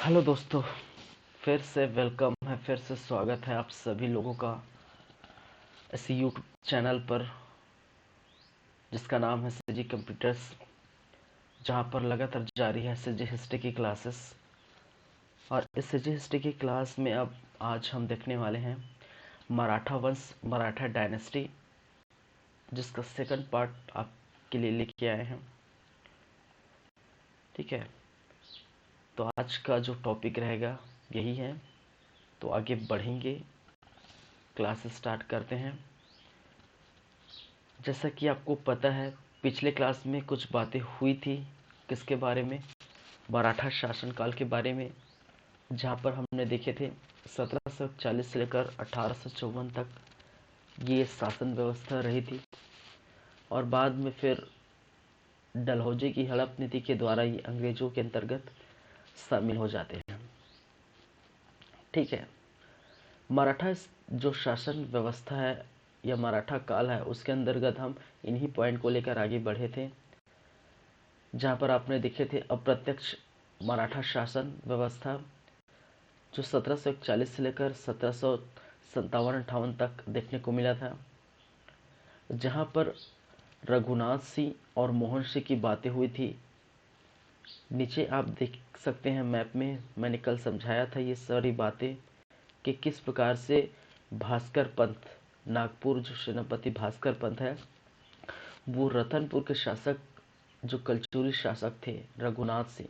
Hello दोस्तों, फिर से वेलकम है, फिर से स्वागत है आप सभी लोगों का इस यूट्यूब चैनल पर जिसका नाम है सीजी कंप्यूटर्स, जहां पर लगातार जारी है सीजी हिस्ट्री की क्लासेस। और इस सीजी हिस्ट्री की क्लास में अब आज हम देखने वाले हैं मराठा वंश, मराठा डायनेस्टी, जिसका सेकंड पार्ट आपके लिए लेके आए हैं। ठीक है, तो आज का जो टॉपिक रहेगा यही है। तो आगे बढ़ेंगे, क्लास स्टार्ट करते हैं। जैसा कि आपको पता है, पिछले क्लास में कुछ बातें हुई थी। किसके बारे में? मराठा शासनकाल के बारे में, जहाँ पर हमने देखे थे 1740 से लेकर 1854 तक ये शासन व्यवस्था रही थी। और बाद में फिर डलहौजी की हड़प नीति के द्वारा ये अंग्रेजों के अंतर्गत शामिल हो जाते हैं। ठीक है, मराठा जो शासन व्यवस्था है या मराठा काल है, उसके अंतर्गत हम इन्हीं पॉइंट को लेकर आगे बढ़े थे, जहाँ पर आपने देखे थे अप्रत्यक्ष मराठा शासन व्यवस्था, जो 1741 से लेकर 1757-58 तक देखने को मिला था, जहाँ पर रघुनाथ सिंह और मोहन सिंह की बातें हुई थी। नीचे आप देख सकते हैं मैप में, मैंने कल समझाया था ये सारी बातें कि किस प्रकार से भास्कर पंथ, नागपुर जो सेनापति भास्कर पंथ है, वो रतनपुर के शासक जो कलचुरी शासक थे रघुनाथ सिंह,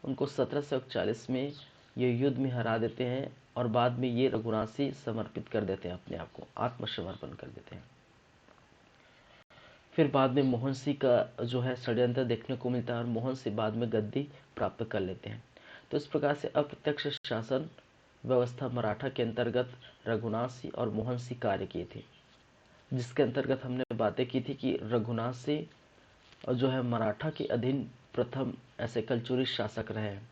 उनको 1741 में ये युद्ध में हरा देते हैं। और बाद में ये रघुनाथ सिंह समर्पित कर देते हैं, अपने आप को आत्मसमर्पण कर देते हैं। फिर बाद में मोहन सिंह का जो है षड्यंत्र देखने को मिलता है और मोहन सिंह बाद में गद्दी प्राप्त कर लेते हैं। तो इस प्रकार से अप्रत्यक्ष शासन व्यवस्था मराठा के अंतर्गत रघुनाथ सिंह और मोहन सिंह कार्य किए थे, जिसके अंतर्गत हमने बातें की थी कि रघुनाथ सिंह और जो है मराठा के अधीन प्रथम ऐसे कलचुरी शासक रहे हैं।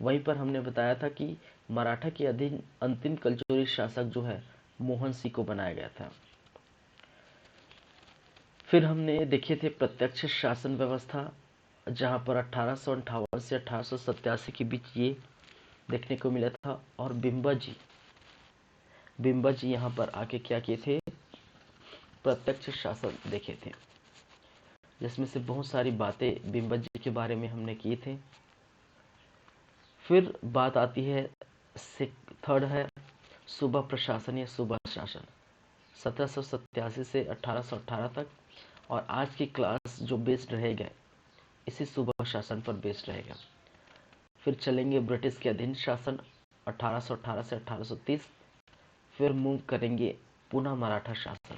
वहीं पर हमने बताया था कि मराठा के अधीन अंतिम कलचुरी शासक जो है मोहन सिंह को बनाया गया था। फिर हमने देखे थे प्रत्यक्ष शासन व्यवस्था, जहां पर 1858 से 1887 के बीच ये देखने को मिला था। और बिम्बा जी यहाँ पर आके क्या किए थे? प्रत्यक्ष शासन देखे थे, जिसमें से बहुत सारी बातें बिम्बा जी के बारे में हमने किए थे। फिर बात आती है, थर्ड है सूबा प्रशासन या सूबा शासन, 1787 से 1818 तक। और आज की क्लास जो बेस्ड रहेगा इसी सूबा शासन पर बेस्ड रहेगा। फिर चलेंगे ब्रिटिश के अधीन शासन 1818 से 1830। फिर मूव करेंगे पुनः मराठा शासन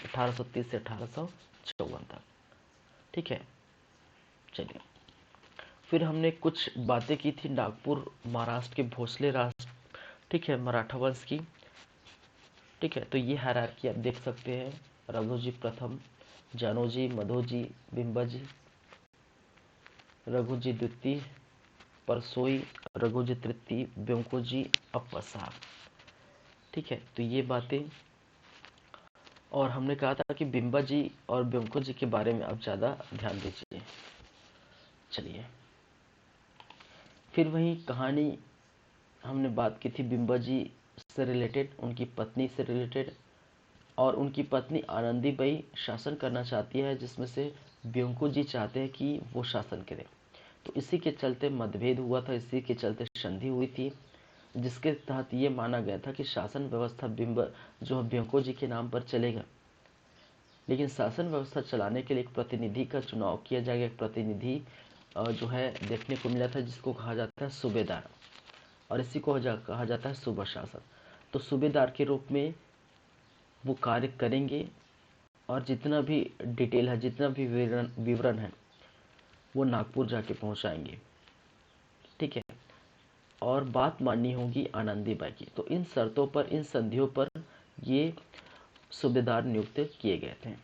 1830 से 1854 तक। ठीक है, चलिए। फिर हमने कुछ बातें की थी नागपुर महाराष्ट्र के भोसले राष्ट्र, ठीक है, मराठा वंश की। ठीक है, तो ये हायरार्की आप देख सकते हैं, रघुजी प्रथम, जानोजी, मधोजी, बिम्बाजी, रघुजी द्वितीय, परसोई, रघुजी तृतीय, ब्योंकोजी, अप्पा। ठीक है, तो ये बातें। और हमने कहा था कि बिम्बा जी और ब्योंको जी के बारे में आप ज़्यादा ध्यान दीजिए। चलिए, फिर वही कहानी हमने बात की थी बिम्बा जी से रिलेटेड, उनकी पत्नी से रिलेटेड। और उनकी पत्नी आनंदी बाई शासन करना चाहती है, जिसमें से ब्योंको जी चाहते हैं कि वो शासन करें। तो इसी के चलते मतभेद हुआ था, इसी के चलते संधि हुई थी, जिसके तहत ये माना गया था कि शासन व्यवस्था जो ब्योंको जी के नाम पर चलेगा। लेकिन शासन व्यवस्था चलाने के लिए एक प्रतिनिधि का चुनाव किया जाएगा। एक प्रतिनिधि जो है देखने को मिला था, जिसको कहा जाता है सूबेदार, और इसी को कहा जाता है सूबा शासन। तो सूबेदार के रूप में वो कार्य करेंगे और जितना भी डिटेल है, जितना भी विवरण है, वो नागपुर जाके पहुंचाएंगे। ठीक है, और बात माननी होगी आनंदीबाई की। तो इन शर्तों पर, इन संधियों पर ये सूबेदार नियुक्त किए गए थे।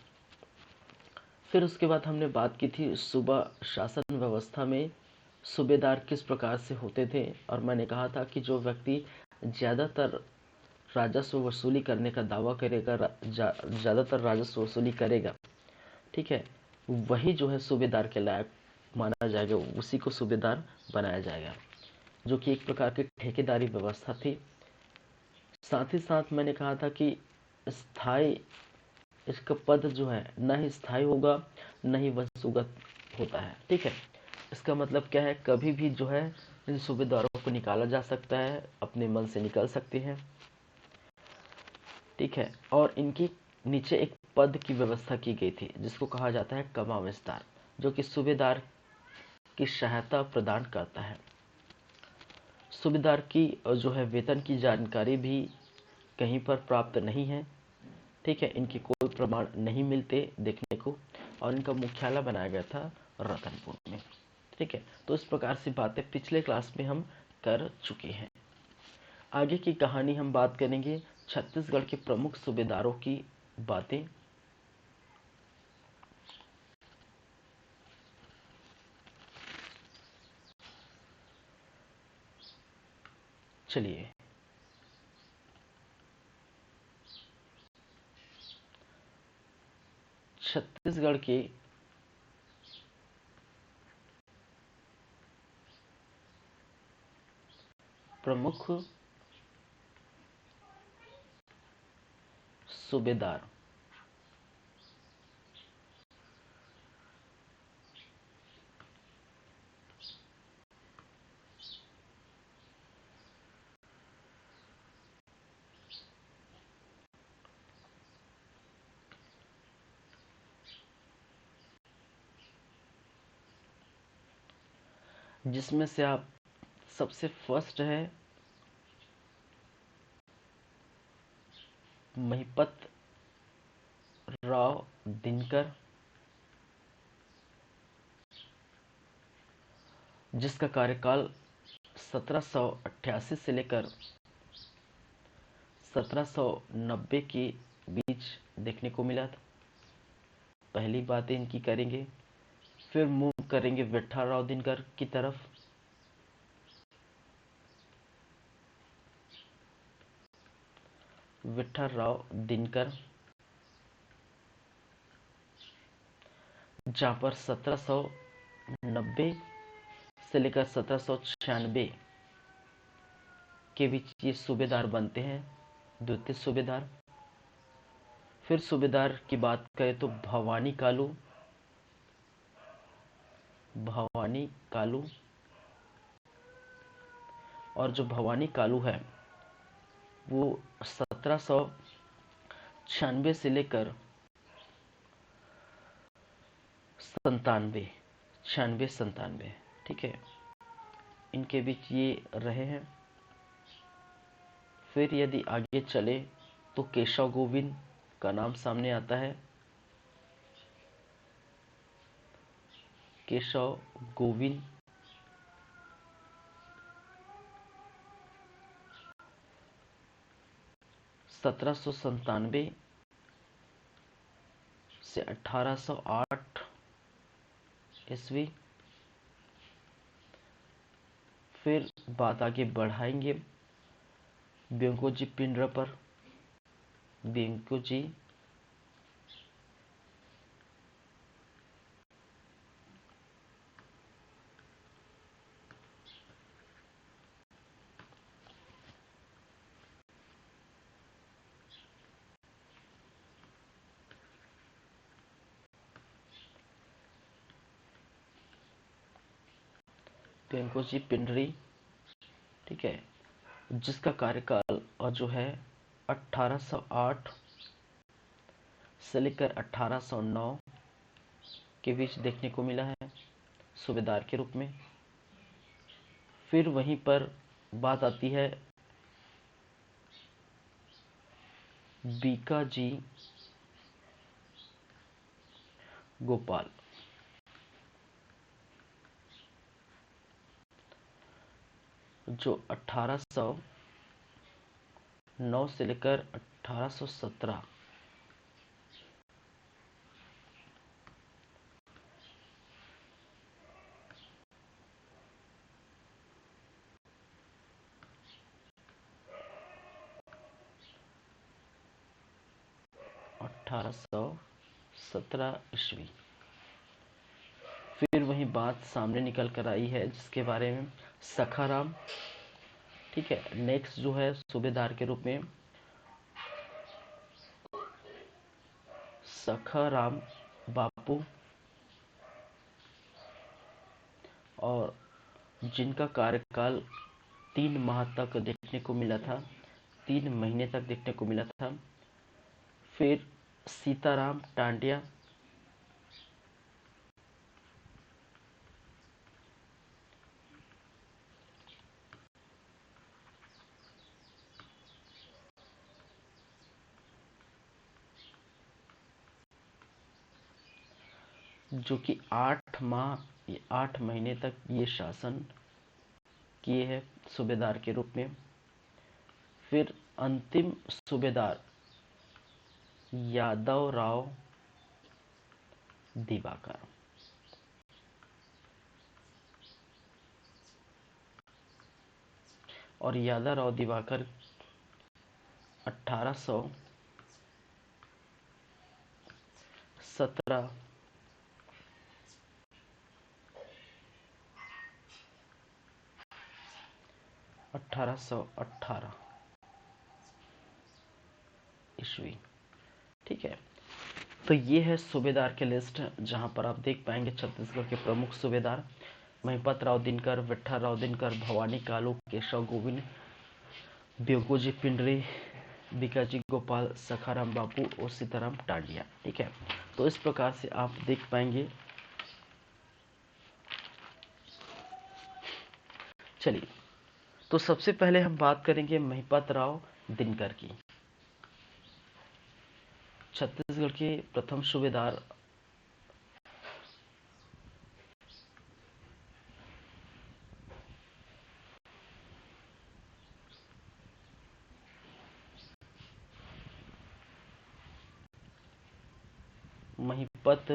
फिर उसके बाद हमने बात की थी सूबा शासन व्यवस्था में सूबेदार किस प्रकार से होते थे। और मैंने कहा था कि जो व्यक्ति ज़्यादातर राजस्व वसूली करने का दावा करेगा, ज़्यादातर राजस्व वसूली करेगा, ठीक है, वही जो है सूबेदार के लायक माना जाएगा, उसी को सूबेदार बनाया जाएगा। जो कि एक प्रकार की ठेकेदारी व्यवस्था थी। साथ ही साथ मैंने कहा था कि स्थायी इसका पद जो है न ही स्थायी होगा न ही वंशगत होता है। ठीक है, इसका मतलब क्या है, कभी भी जो है इन सूबेदारों को निकाला जा सकता है, अपने मन से निकल सकते हैं। ठीक है, और इनकी नीचे एक पद की व्यवस्था की गई थी जिसको कहा जाता है कमाविस्तार, जो कि सूबेदार की सहायता प्रदान करता है। सूबेदार की जो है वेतन की जानकारी भी कहीं पर प्राप्त नहीं है। ठीक है, इनके कोई प्रमाण नहीं मिलते देखने को, और इनका मुख्यालय बनाया गया था रतनपुर में। ठीक है, तो इस प्रकार से बातें पिछले क्लास में हम कर चुके हैं। आगे की कहानी हम बात करेंगे छत्तीसगढ़ के प्रमुख सूबेदारों की बातें। चलिए, छत्तीसगढ़ के प्रमुख सूबेदार। जिसमें से आप सबसे फर्स्ट है महिपत राव दिनकर, जिसका कार्यकाल 1788 से लेकर 1790 के बीच देखने को मिला था। पहली बातें इनकी करेंगे, फिर मूव करेंगे विठ्ठल राव दिनकर की तरफ। विठ्ठल राव दिनकर, जहाँ पर 1790 से लेकर 1796 के बीच ये सूबेदार बनते हैं, द्वितीय सूबेदार। फिर सूबेदार की बात करें तो भवानी कालू, भवानी कालू, और जो भवानी कालू है वो 1796 से लेकर 97, 96-97, ठीक है, इनके बीच ये रहे हैं। फिर यदि आगे चले तो केशव गोविंद का नाम सामने आता है। केशव गोविंद 1797 से 1808 ईस्वी। फिर बात आगे बढ़ाएंगे व्यंकोजी पिंडरा पर। व्यंकोजी व्यंकोजी पिंडरी, ठीक है, जिसका कार्यकाल और जो है 1808 से लेकर 1809 के बीच देखने को मिला है सूबेदार के रूप में। फिर वहीं पर बात आती है बीकाजी गोपाल, जो 1809 से लेकर 1817 1817 ईस्वी। फिर वही बात सामने निकल कर आई है जिसके बारे में सखाराम, ठीक है। नेक्स्ट जो है सूबेदार के रूप में सखाराम बापू, और जिनका कार्यकाल 3 माह तक देखने को मिला था, 3 महीने तक देखने को मिला था। फिर सीताराम टांडिया, जो कि 8 महीने तक ये शासन किए हैं सूबेदार के रूप में। फिर अंतिम सूबेदार यादव राव दिवाकर, और यादव राव दिवाकर 1817 1818 ईस्वी, ठीक है। तो ये है सूबेदार के लिस्ट, जहां पर आप देख पाएंगे छत्तीसगढ़ के प्रमुख सूबेदार महिपत राव दिनकर, विठ्ठल राव दिनकर, भवानी कालू, केशव गोविंद, ब्योकोजी पिंडरी, बिकाजी गोपाल, सखाराम बापू और सीताराम टांडिया, ठीक है। तो इस प्रकार से आप देख पाएंगे। चलिए, तो सबसे पहले हम बात करेंगे महिपत राव दिनकर की। छत्तीसगढ़ के प्रथम सूबेदार महिपत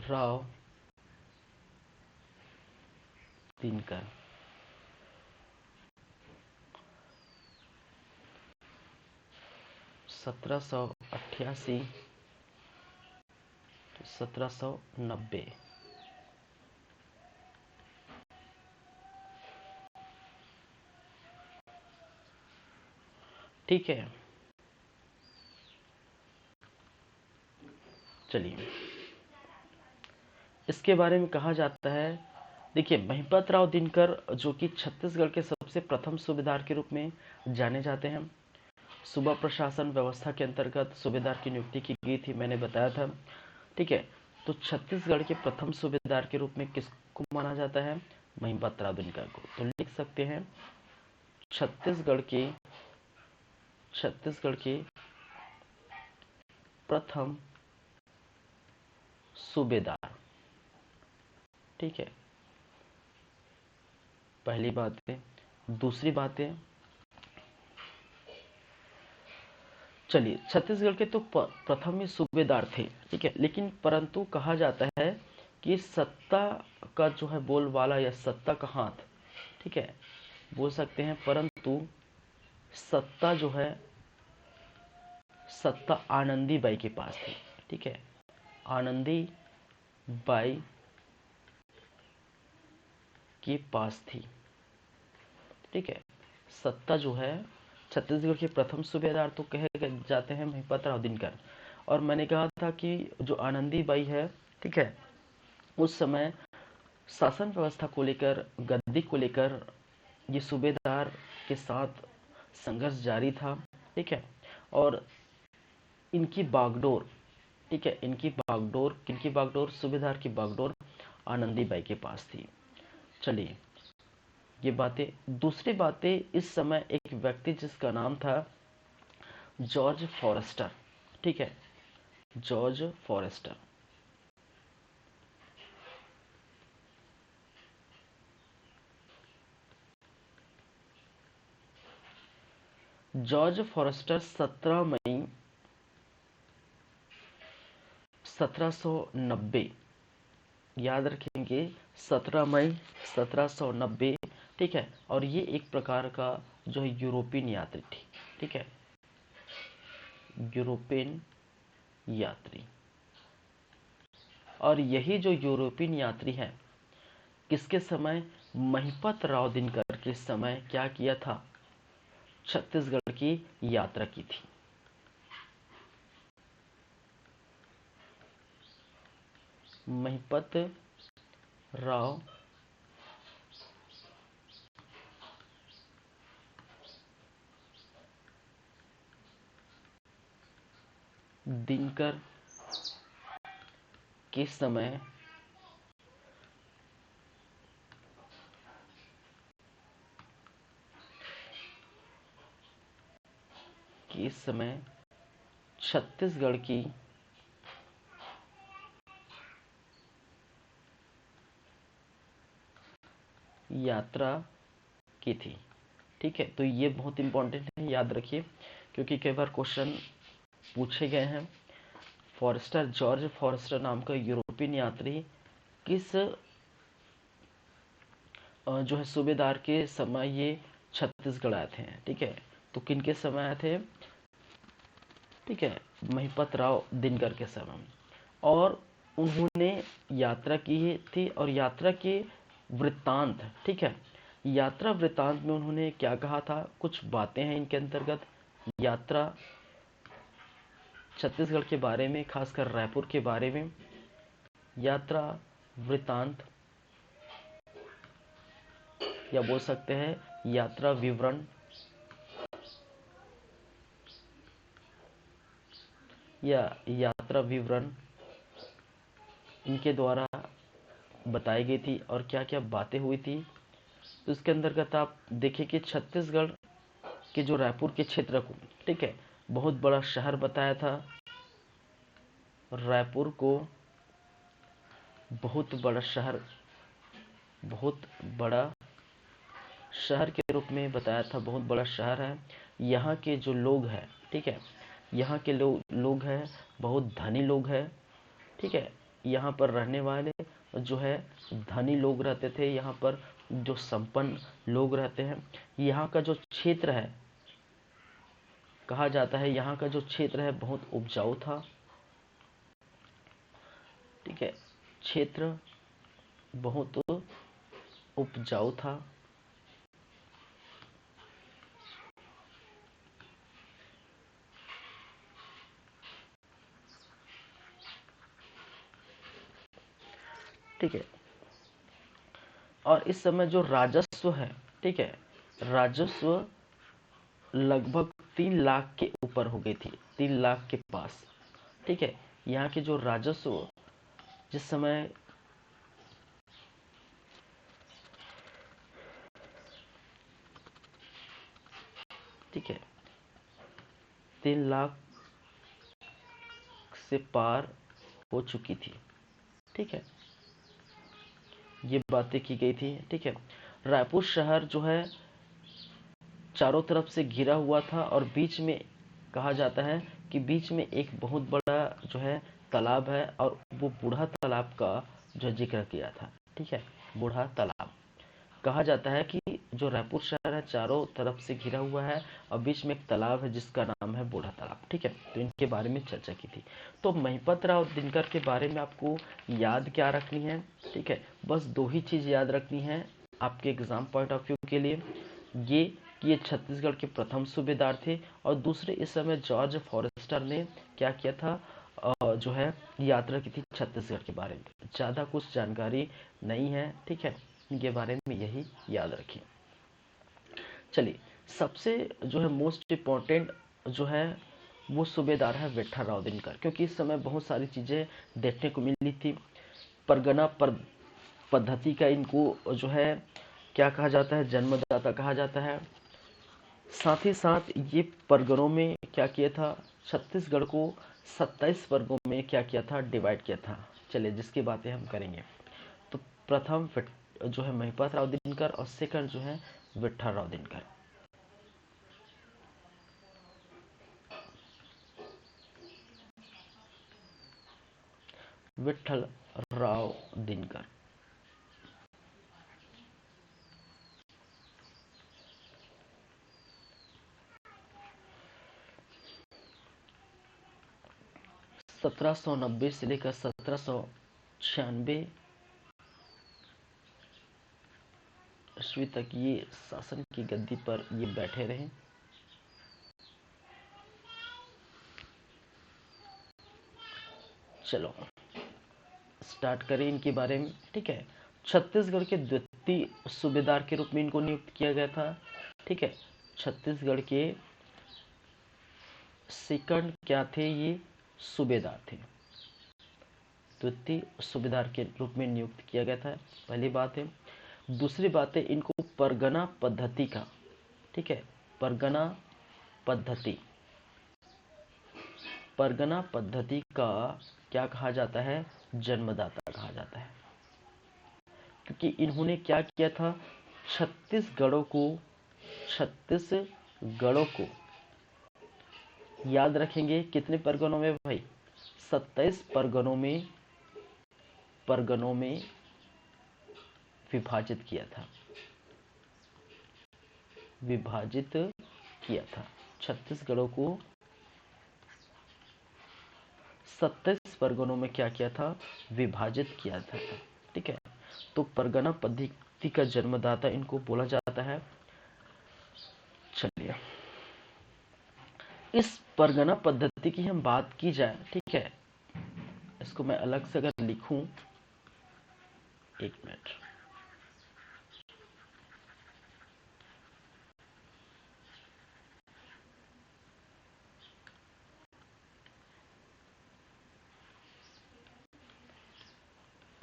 राव दिनकर, 1788 1790, ठीक है। चलिए, इसके बारे में कहा जाता है, देखिए महिपत राव दिनकर जो कि छत्तीसगढ़ के सबसे प्रथम सूबेदार के रूप में जाने जाते हैं। सूबा प्रशासन व्यवस्था के अंतर्गत सूबेदार की नियुक्ति की गई थी, मैंने बताया था, ठीक है। तो छत्तीसगढ़ के प्रथम सूबेदार के रूप में किसको माना जाता है? महिपत राव दिनकर को। तो लिख सकते हैं छत्तीसगढ़ के प्रथम सूबेदार, ठीक है। पहली बात है। दूसरी बात है, चलिए, छत्तीसगढ़ के तो प्रथम ही सूबेदार थे, ठीक है, लेकिन परंतु कहा जाता है कि सत्ता का जो है बोलबाला या सत्ता का हाथ, ठीक है, बोल सकते हैं, परंतु सत्ता जो है, सत्ता आनंदी बाई के पास थी, ठीक है। आनंदी बाई के पास थी, ठीक है। सत्ता जो है, छत्तीसगढ़ के प्रथम सूबेदार तो कहे जाते हैं महिपत राव दिनकर। और मैंने कहा था कि जो आनंदी बाई है, ठीक है, उस समय शासन व्यवस्था को लेकर, गद्दी को लेकर ये सूबेदार के साथ संघर्ष जारी था, ठीक है। और इनकी बागडोर, ठीक है, किनकी बागडोर? सूबेदार की बागडोर आनंदी बाई के पास थी। चलिए, ये बातें। दूसरी बातें, इस समय एक व्यक्ति जिसका नाम था जॉर्ज फॉरेस्टर, ठीक है, जॉर्ज फॉरेस्टर। जॉर्ज फॉरेस्टर 17 मई 1790, याद रखेंगे, 17 मई 1790, ठीक है। और ये एक प्रकार का जो है यूरोपियन यात्री थी, ठीक है, यूरोपियन यात्री। और यही जो यूरोपियन यात्री हैं, किसके समय, महिपत राव दिनकर के समय क्या किया था, छत्तीसगढ़ की यात्रा की थी। महिपत राव दिनकर के समय छत्तीसगढ़ की यात्रा की थी। ठीक है, तो ये बहुत इंपॉर्टेंट है, याद रखिए, क्योंकि कई बार क्वेश्चन पूछे गए हैं। फॉरेस्टर, जॉर्ज फॉरेस्टर नाम का यूरोपियन यात्री किस जो है सूबेदार के समय ये छत्तीसगढ़ आए थे। ठीक है, तो किन के समय आए थे, ठीक है, महिपत राव दिनकर के समय। और उन्होंने यात्रा की थी, और यात्रा के वृत्तांत, ठीक है, यात्रा वृत्तांत में उन्होंने क्या कहा था, कुछ बातें हैं इनके अंतर्गत। यात्रा छत्तीसगढ़ के बारे में, खासकर रायपुर के बारे में, यात्रा वृत्तांत, या बोल सकते हैं यात्रा विवरण, या यात्रा विवरण इनके द्वारा बताई गई थी, और क्या क्या बातें हुई थी। तो इसके अंतर्गत आप देखिए कि छत्तीसगढ़ के जो रायपुर के क्षेत्र को, ठीक है, बहुत बड़ा शहर बताया था। रायपुर को बहुत बड़ा शहर, बहुत बड़ा शहर के रूप में बताया था, बहुत बड़ा शहर है। यहाँ के जो लोग हैं, ठीक है, यहाँ के लोग हैं, बहुत धनी लोग हैं। ठीक है, यहाँ पर रहने वाले जो है धनी लोग रहते थे, यहाँ पर जो संपन्न लोग रहते हैं। यहाँ का जो क्षेत्र है, कहा जाता है यहाँ का जो क्षेत्र है बहुत उपजाऊ था। ठीक है, क्षेत्र बहुत उपजाऊ था। ठीक है, और इस समय जो राजस्व है, ठीक है, राजस्व लगभग 3 लाख के ऊपर हो गई थी, 3 लाख के पास। ठीक है, यहाँ के जो राजस्व जिस समय, ठीक है, 3 लाख से पार हो चुकी थी। ठीक है, ये बातें की गई थी। ठीक है, रायपुर शहर जो है चारों तरफ से घिरा हुआ था, और बीच में कहा जाता है कि बीच में एक बहुत बड़ा जो है तालाब है, और वो बूढ़ा तालाब का जो जिक्र किया था। ठीक है, बूढ़ा तालाब, कहा जाता है कि जो रायपुर शहर है चारों तरफ से घिरा हुआ है, और बीच में एक तालाब है जिसका नाम है बूढ़ा तालाब। ठीक है, तो इनके बारे में चर्चा की थी। तो महिपत राव दिनकर के बारे में आपको याद क्या रखनी है, ठीक है, बस 2 ही चीज याद रखनी है आपके एग्जाम पॉइंट ऑफ व्यू के लिए, ये कि ये छत्तीसगढ़ के प्रथम सूबेदार थे, और दूसरे इस समय जॉर्ज फॉरेस्टर ने क्या किया था, जो है यात्रा की थी छत्तीसगढ़ के बारे में। ज़्यादा कुछ जानकारी नहीं है। ठीक है, इनके बारे में यही याद रखिए। चलिए, सबसे जो है मोस्ट इम्पोर्टेंट जो है वो सूबेदार है विठल राव दिनकर, क्योंकि इस समय बहुत सारी चीज़ें देखने को मिली थी। परगना पद्धति का इनको जो है क्या कहा जाता है, जन्मदाता कहा जाता है। साथ ही साथ ये परगनों में क्या किया था, छत्तीसगढ़ को 27 वर्गों में क्या किया था, डिवाइड किया था। चलिए, जिसकी बातें हम करेंगे। तो प्रथम जो है महिपत राव दिनकर, और सेकंड जो है विठल राव दिनकर। विठल राव दिनकर, सत्रह सौ नब्बे से लेकर 1700 96 ईस्वी तक ये शासन की गद्दी पर ये बैठे रहे। चलो स्टार्ट करें इनके बारे में। ठीक है, छत्तीसगढ़ के द्वितीय सूबेदार के रूप में इनको नियुक्त किया गया था। ठीक है, छत्तीसगढ़ के सेकंड क्या थे, ये सूबेदार थे, द्वितीय सूबेदार के रूप में नियुक्त किया गया था, पहली बात है। दूसरी बात है, इनको परगना पद्धति का, ठीक है, परगना पद्धति, परगना पद्धति का क्या कहा जाता है, जन्मदाता कहा जाता है। क्योंकि इन्होंने क्या किया था, छत्तीसगढ़ों को याद रखेंगे कितने परगनों में भाई, 27 परगनों में विभाजित किया था, छत्तीसगढ़ों को 27 परगनों में क्या किया था, विभाजित किया था। ठीक है, तो परगना पद्धति का जन्मदाता इनको बोला जाता है। चलिए इस परगना पद्धति की हम बात की जाए, ठीक है, इसको मैं अलग से अगर लिखूं, एक मिनट,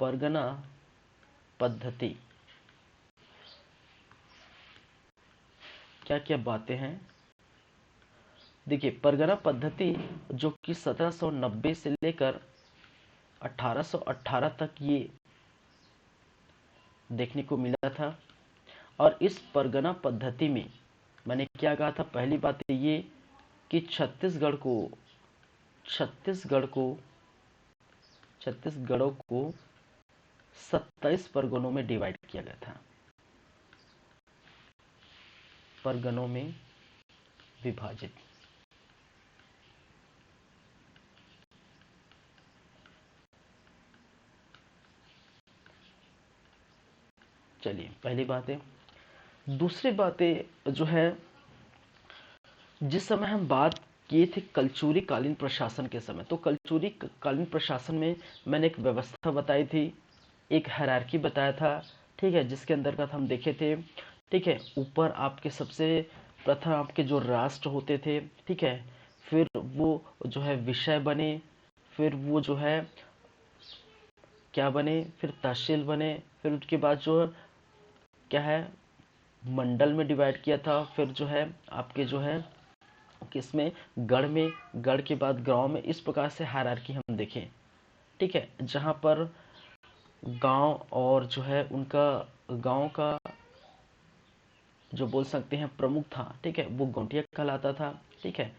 परगना पद्धति क्या क्या बातें हैं। देखिए, परगना पद्धति जो कि 1790 से लेकर 1818 तक ये देखने को मिला था। और इस परगना पद्धति में मैंने क्या कहा था, पहली बात ये कि छत्तीसगढ़ों को 27 परगनों में डिवाइड किया गया था, परगनों में विभाजित। चलिए पहली बात है। दूसरी बातें जो है, जिस समय हम बात किए थे कलचुरी कालीन प्रशासन के समय, तो कलचुरी कालीन प्रशासन में मैंने एक व्यवस्था बताई थी, एक हायरार्की बताया था। ठीक है, जिसके अंतर्गत हम देखे थे, ठीक है, ऊपर आपके सबसे प्रथम आपके जो राष्ट्र होते थे, ठीक है, फिर वो जो है विषय बने, फिर वो जो है क्या बने, फिर तहसील बने, फिर उसके बाद जो क्या है मंडल में डिवाइड किया था, फिर जो है आपके जो है किसमें, गढ़ में, गढ़ के बाद गांव में। इस प्रकार से हायरार्की हम देखें। ठीक है, जहां पर गांव और जो है उनका गांव का जो बोल सकते हैं प्रमुख था, ठीक है, वो गौंटिया कहलाता था। ठीक है,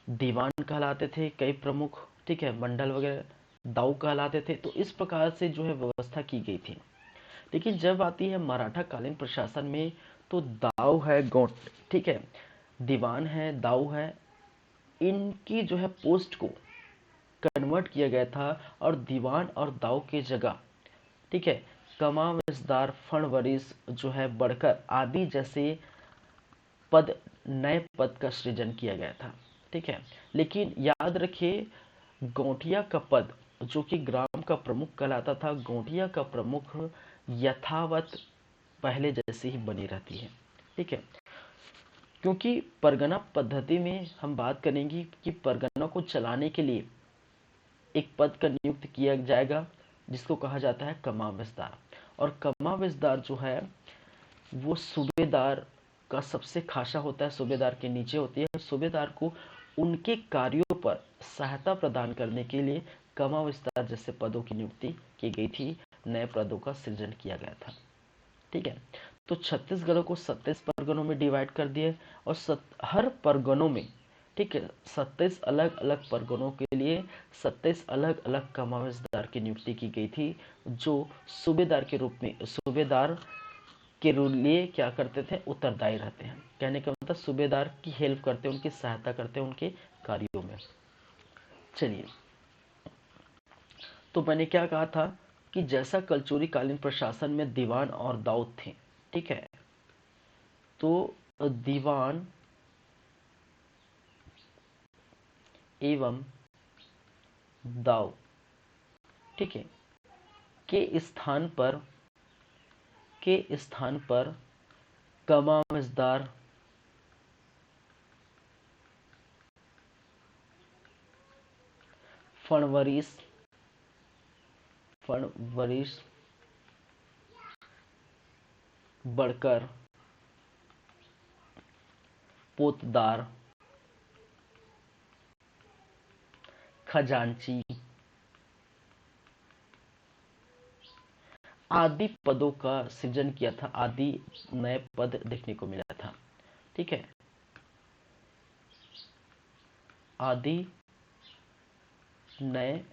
दीवान कहलाते थे कई प्रमुख, ठीक है, मंडल वगैरह दाऊ कहलाते थे। तो इस प्रकार से जो है व्यवस्था की गई थी। लेकिन जब आती है मराठा कालीन प्रशासन में, तो दाऊ है, गौंट, ठीक है, दीवान है, दाऊ है, इनकी जो है पोस्ट को कन्वर्ट किया गया था और दीवान और दाऊ के जगह, ठीक है, कमाविसदार, फणवरिस जो है बढ़कर आदि जैसे पद, नए पद का सृजन किया गया था। ठीक है, लेकिन याद रखिए गौटिया का पद जो कि ग्राम का प्रमुख कहलाता था, गौटिया का प्रमुख यथावत पहले जैसी ही बनी रहती है। ठीक है, क्योंकि परगना पद्धति में हम बात करेंगे कि परगना को चलाने के लिए एक पद का नियुक्त किया जाएगा, जिसको कहा जाता है कमाविसदार। और कमाविसदार जो है वो सूबेदार का सबसे खासा होता है, सूबेदार के नीचे होती है। सूबेदार को उनके कार्यों पर सहायता प्रदान करने के लिए कमाविसदार जैसे पदों की नियुक्ति की गई थी, नए पदों का सृजन किया गया था। ठीक है, तो छत्तीसगढ़ को 27 परगनों में डिवाइड कर दिए और हर परगनों में, ठीक है, 27 अलग अलग परगनों के लिए 27 अलग अलग कमाविसदार की नियुक्ति की गई थी, जो सूबेदार के रूप में, सूबेदार के लिए क्या करते थे, उत्तरदायी रहते हैं। कहने का मतलब सूबेदार की हेल्प करते हैं, उनकी सहायता करते हैं उनके कार्यों में। चलिए तो मैंने क्या कहा था कि जैसा कलचुरी कालीन प्रशासन में दीवान और दाऊद थे, ठीक है, तो दीवान एवं दाऊद, ठीक है, के स्थान पर कमावजदार फणवरीस बड़कर पोतदार खजांची आदि पदों का सृजन किया था। आदि नए पद देखने को मिला था, ठीक है, आदि नए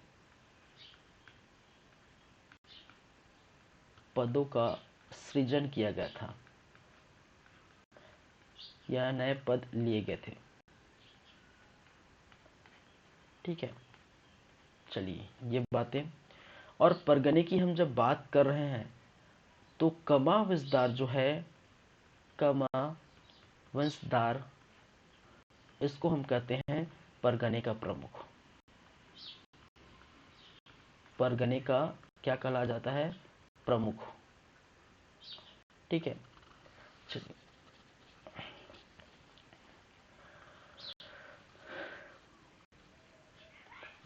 पदों का सृजन किया गया था या नए पद लिए गए थे, ठीक है। चलिए ये बातें, और परगने की हम जब बात कर रहे हैं तो कमा वंशदार जो है, कमा वंशदार, इसको हम कहते हैं परगने का प्रमुख। परगने का क्या कहा जाता है? प्रमुख, ठीक है। चलिए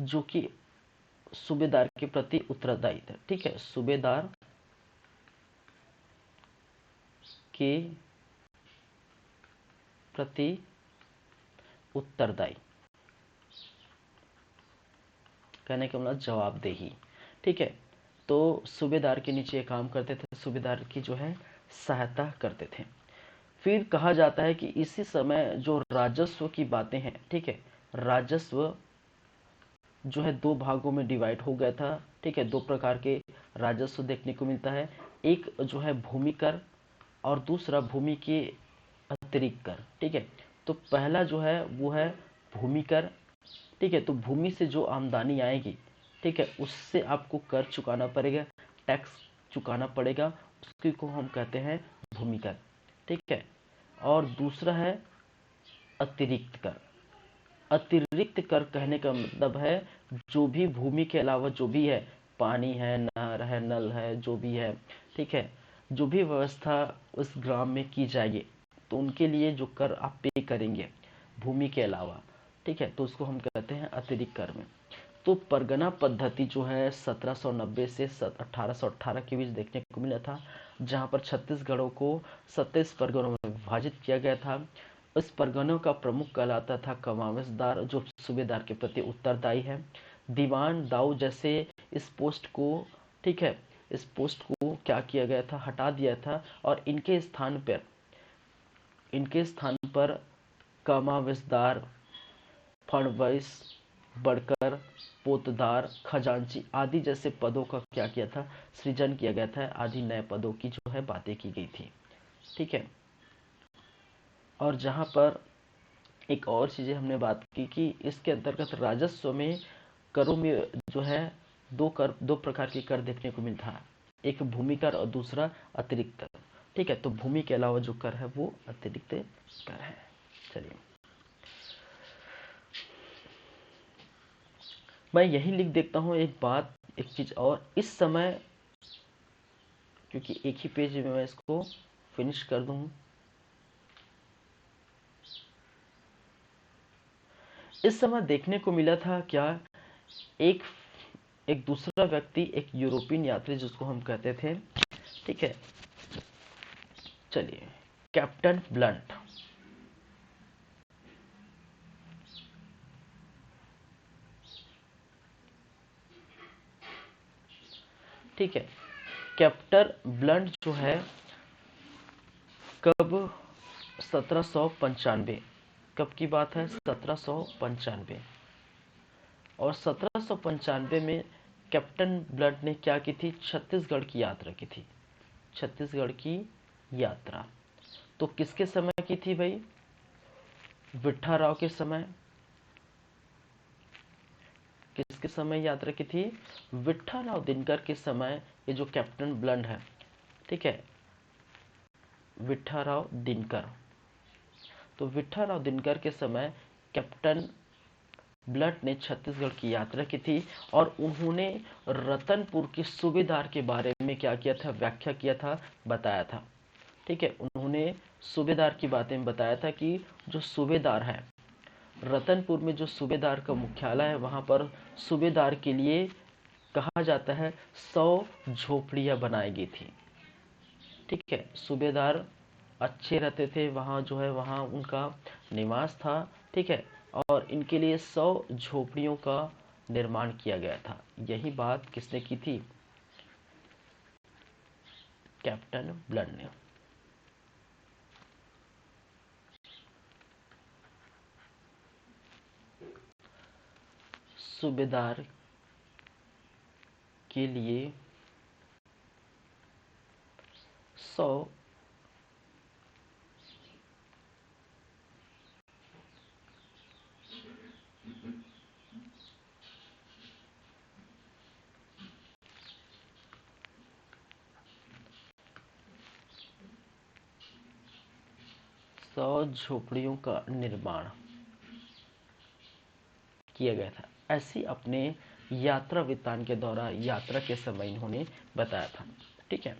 जो कि सूबेदार के प्रति उत्तरदायी था, ठीक है, सूबेदार के प्रति उत्तरदायी, कहने का मतलब जवाबदेही, ठीक है। तो सूबेदार के नीचे काम करते थे, सूबेदार की जो है सहायता करते थे। फिर कहा जाता है कि इसी समय जो राजस्व की बातें हैं, ठीक है, राजस्व जो है दो भागों में डिवाइड हो गया था, ठीक है। दो प्रकार के राजस्व देखने को मिलता है, एक जो है भूमि कर और दूसरा भूमि के अतिरिक्त कर, ठीक है। तो पहला जो है वो है भूमि कर, ठीक है। तो भूमि से जो आमदनी आएगी, ठीक है, उससे आपको कर चुकाना पड़ेगा, टैक्स चुकाना पड़ेगा, उसकी को हम कहते हैं भूमि कर, ठीक है। और दूसरा है अतिरिक्त कर। अतिरिक्त कर कहने का मतलब है जो भी भूमि के अलावा जो भी है, पानी है, नहर है, नल है, जो भी है, ठीक है, जो भी व्यवस्था उस ग्राम में की जाएगी तो उनके लिए जो कर आप पे करेंगे भूमि के अलावा, ठीक है, तो उसको हम कहते हैं अतिरिक्त कर में। तो परगना पद्धति जो है 1790 से 1818 के बीच देखने को मिला था, जहां पर छत्तीसगढ़ों को 27 परगनों में विभाजित किया गया था। इस परगनों का प्रमुख कहलाता था कमावसदार, जो सूबेदार के प्रति उत्तरदायी है। दीवान दाऊ जैसे इस पोस्ट को, ठीक है, इस पोस्ट को क्या किया गया था, हटा दिया था, और इनके स्थान पर कमावसदार, फणवैस, बड़कर, पोतदार, खजांची आदि जैसे पदों का क्या किया था, सृजन किया गया था। आदि नए पदों की जो है बातें की गई थी, ठीक है। और जहां पर एक और चीजें हमने बात की कि इसके अंतर्गत राजस्व में करों में जो है दो प्रकार के कर देखने को मिलता है, एक भूमि कर और दूसरा अतिरिक्त कर, ठीक है। तो भूमि के अलावा जो कर है वो अतिरिक्त कर है। चलिए मैं यही लिख देता हूँ एक बात, एक चीज और, इस समय क्योंकि एक ही पेज में मैं इसको फिनिश कर दूं, इस समय देखने को मिला था क्या, एक एक दूसरा व्यक्ति, एक यूरोपियन यात्री जिसको हम कहते थे, ठीक है। चलिए कैप्टन ब्लंट, ठीक है। कैप्टन ब्लंट जो है कब, 1795, कब की बात है, 1795। और 1795 में कैप्टन ब्लंट ने क्या की थी, छत्तीसगढ़ की यात्रा की थी, छत्तीसगढ़ की यात्रा। तो किसके समय की थी भाई, विठा राव के समय, किसके समय यात्रा की थी? विठ्ठलराव दिनकर के समय। ये जो कैप्टन ब्लड है, ठीक है, विठ्ठलराव दिनकर, तो विठ्ठलराव दिनकर के समय कैप्टन ब्लड ने छत्तीसगढ़ की यात्रा की थी और उन्होंने रतनपुर के सूबेदार के बारे में क्या किया था? व्याख्या किया था, बताया था। ठीक है, उन्होंने सूबेदार की बातें में बताया था कि जो सूबेदार है, रतनपुर में जो सूबेदार का मुख्यालय है, वहां पर सूबेदार के लिए कहा जाता है 100 झोपड़ियां बनाई गई थी। ठीक है, सूबेदार अच्छे रहते थे, वहाँ जो है वहाँ उनका निवास था। ठीक है, और इनके लिए 100 झोपड़ियों का निर्माण किया गया था। यही बात किसने की थी? कैप्टन ब्लड ने। सूबेदार के लिए 100 झोपड़ियों का निर्माण किया गया था। ऐसी अपने यात्रा वृत्तांत के दौरान यात्रा के समय इन्होंने बताया था। ठीक है,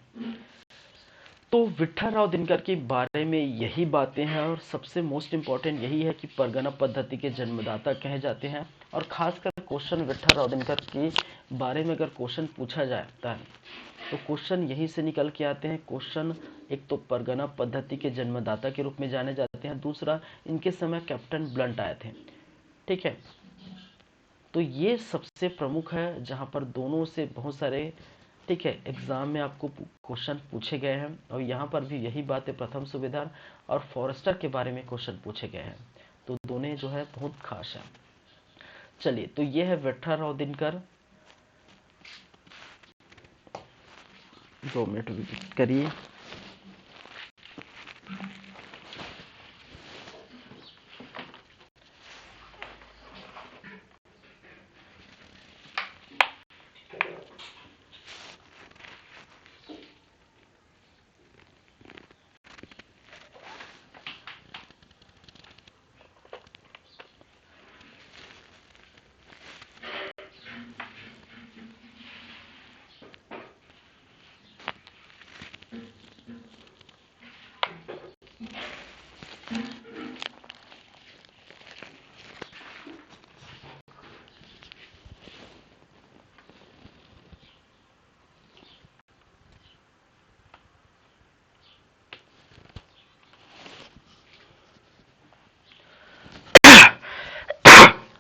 तो विठ्ठलराव दिनकर के बारे में यही बातें हैं और सबसे मोस्ट इम्पॉर्टेंट यही है कि परगना पद्धति के जन्मदाता कहे जाते हैं। और खासकर क्वेश्चन विठ्ठलराव दिनकर के बारे में अगर क्वेश्चन पूछा जाता है तो क्वेश्चन यहीं से निकल के आते हैं। क्वेश्चन एक तो परगना पद्धति के जन्मदाता के रूप में जाने जाते हैं, दूसरा इनके समय कैप्टन ब्लंट आए थे। ठीक है, तो ये सबसे प्रमुख है जहां पर दोनों से बहुत सारे, ठीक है, एग्जाम में आपको क्वेश्चन पूछे गए हैं। और यहाँ पर भी यही बात है, प्रथम सूबेदार और फॉरेस्टर के बारे में क्वेश्चन पूछे गए हैं, तो दोनों जो है बहुत खास है। चलिए, तो ये है विठ्ठलराव दिनकर। 2 मिनट वेट करिए।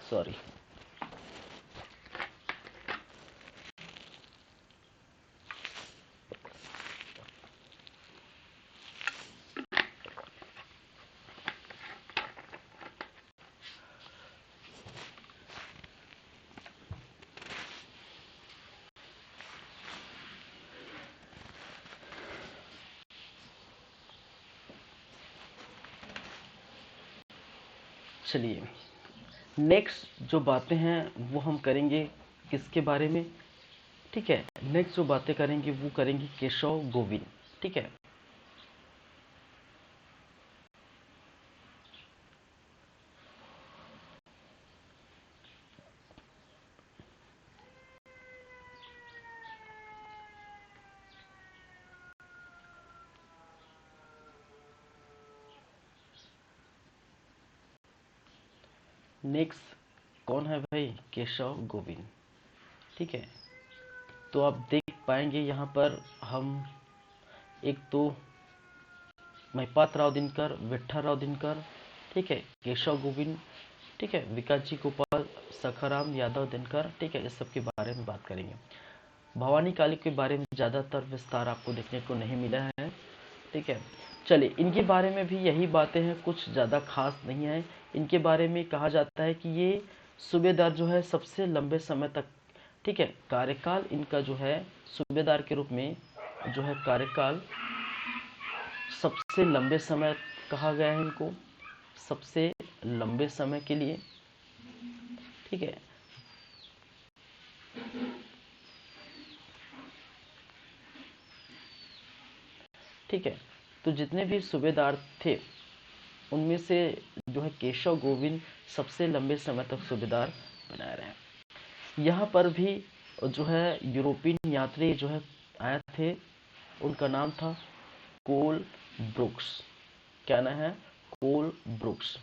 सॉरी। चलिए, नेक्स्ट जो बातें हैं वो हम करेंगे किसके बारे में? ठीक है, नेक्स्ट जो बातें करेंगे वो करेंगे केशव गोविंद। ठीक है, नेक्स्ट कौन है भाई? केशव गोविंद। ठीक है, तो आप देख पाएंगे यहाँ पर हम एक तो महिपात राव दिनकर, विठ्ठलराव दिनकर, ठीक है, केशव गोविंद, ठीक है, विकास जी गोपाल, सखाराम यादव दिनकर, ठीक है, इस सब के बारे में बात करेंगे। भवानी काली के बारे में ज़्यादातर विस्तार आपको देखने को नहीं मिला है। ठीक है, चलिए, इनके बारे में भी यही बातें हैं, कुछ ज़्यादा खास नहीं है। इनके बारे में कहा जाता है कि ये सूबेदार जो है सबसे लंबे समय तक, ठीक है, कार्यकाल इनका जो है सूबेदार के रूप में जो है कार्यकाल सबसे लंबे समय कहा गया है इनको, सबसे लंबे समय के लिए। ठीक है, ठीक है, तो जितने भी सूबेदार थे उनमें से जो है केशव गोविंद सबसे लंबे समय तक सूबेदार बनाए रहे। यहाँ पर भी जो है यूरोपियन यात्री जो है आए थे, उनका नाम था कोल ब्रुक्स। क्या नाम है? कोल ब्रुक्स।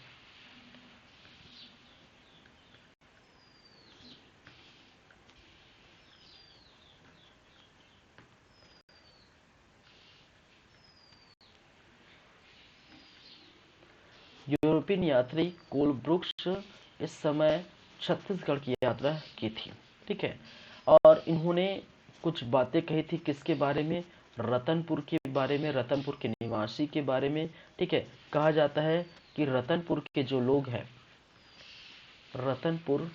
यूरोपियन यात्री कोल ब्रुक्स इस समय छत्तीसगढ़ की यात्रा की थी। ठीक है, और इन्होंने कुछ बातें कही थी किसके बारे में? रतनपुर के बारे में, रतनपुर के निवासी के बारे में। ठीक है, कहा जाता है कि रतनपुर के जो लोग हैं, रतनपुर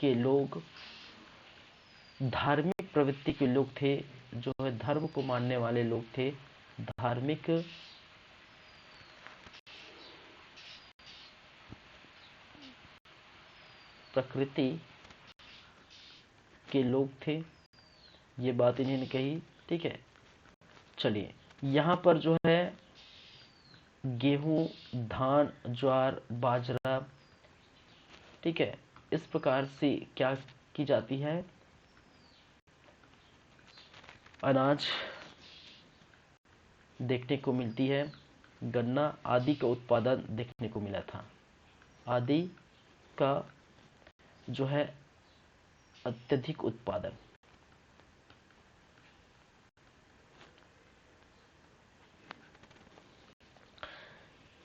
के लोग धार्मिक प्रवृत्ति के लोग थे, जो है धर्म को मानने वाले लोग थे, धार्मिक प्रकृति के लोग थे, ये बात इन्होंने कही। ठीक है, चलिए यहाँ पर जो है गेहूं, धान, ज्वार, बाजरा, ठीक है, इस प्रकार से क्या की जाती है? अनाज देखने को मिलती है, गन्ना आदि का उत्पादन देखने को मिला था। आदि का जो है अत्यधिक उत्पादन।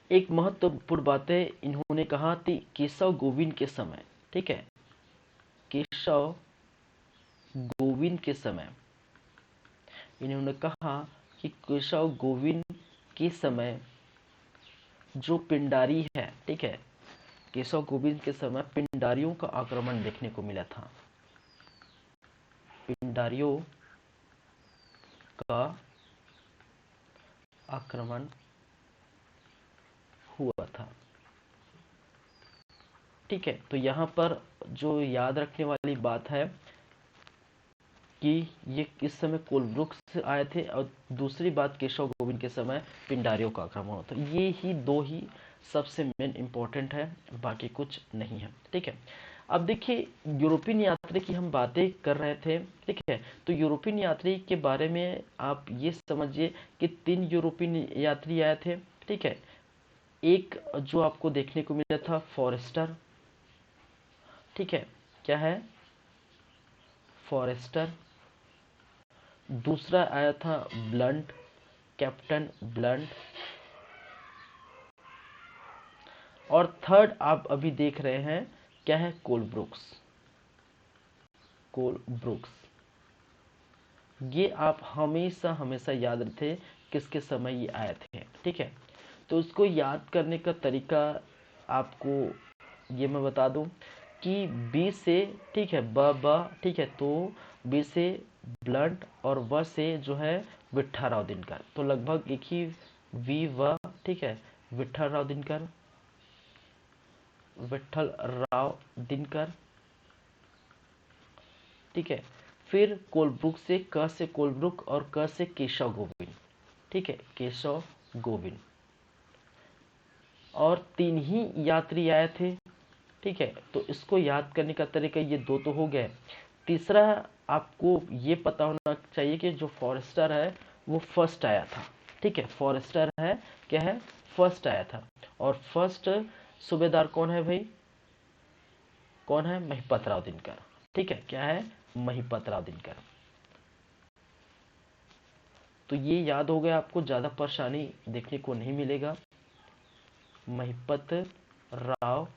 एक महत्वपूर्ण बात है, इन्होंने कहा थी केशव गोविंद के समय। ठीक है, केशव गोविंद के समय इन्होंने कहा कि केशव गोविंद के समय जो पिंडारी है, ठीक है, केशव गोविंद के समय पिंडारियों का आक्रमण देखने को मिला था। पिंडारियों का आक्रमण हुआ था। ठीक है, तो यहाँ पर जो याद रखने वाली बात है कि ये इस समय कोलब्रुक से आए थे, और दूसरी बात केशव गोविंद के समय पिंडारियों का आक्रमण होता है। ये ही दो ही सबसे मेन इंपॉर्टेंट है, बाकी कुछ नहीं है। ठीक है, अब देखिए यूरोपियन यात्री की हम बातें कर रहे थे। ठीक है, तो यूरोपियन यात्री के बारे में आप ये समझिए कि 3 यूरोपियन यात्री आए थे। ठीक है, एक जो आपको देखने को मिला था फॉरेस्टर। ठीक है, क्या है? फॉरेस्टर। दूसरा आया था ब्लंट, कैप्टन ब्लंट। और थर्ड आप अभी देख रहे हैं, क्या है? कोलब्रुक्स। कोलब्रुक्स, ये आप हमेशा हमेशा याद रखें किसके समय ये आए थे। ठीक है, तो इसको याद करने का तरीका आपको ये मैं बता दूं कि बी से, ठीक है, ब, ठीक है, तो बी से ब्लंट और व से जो है विठ्ठलराव दिनकर, तो लगभग एक ही वी व। ठीक है, विठ्ठलराव दिनकर, विठ्ठलराव दिनकर। ठीक है, फिर कोलब्रुक से क से कोलब्रुक और क से केशव गोविंद। ठीक है, केशव गोविंद। और 3 ही यात्री आए थे। ठीक है, तो इसको याद करने का तरीका ये दो तो हो गए। तीसरा आपको ये पता होना चाहिए कि जो फॉरेस्टर है वो फर्स्ट आया था। ठीक है, फॉरेस्टर है, क्या है? फर्स्ट आया था। और फर्स्ट सूबेदार कौन है भाई? कौन है? महिपत राव दिनकर। ठीक है, क्या है? महिपत राव दिनकर। तो ये याद हो गया आपको, ज्यादा परेशानी देखने को नहीं मिलेगा। महिपत राव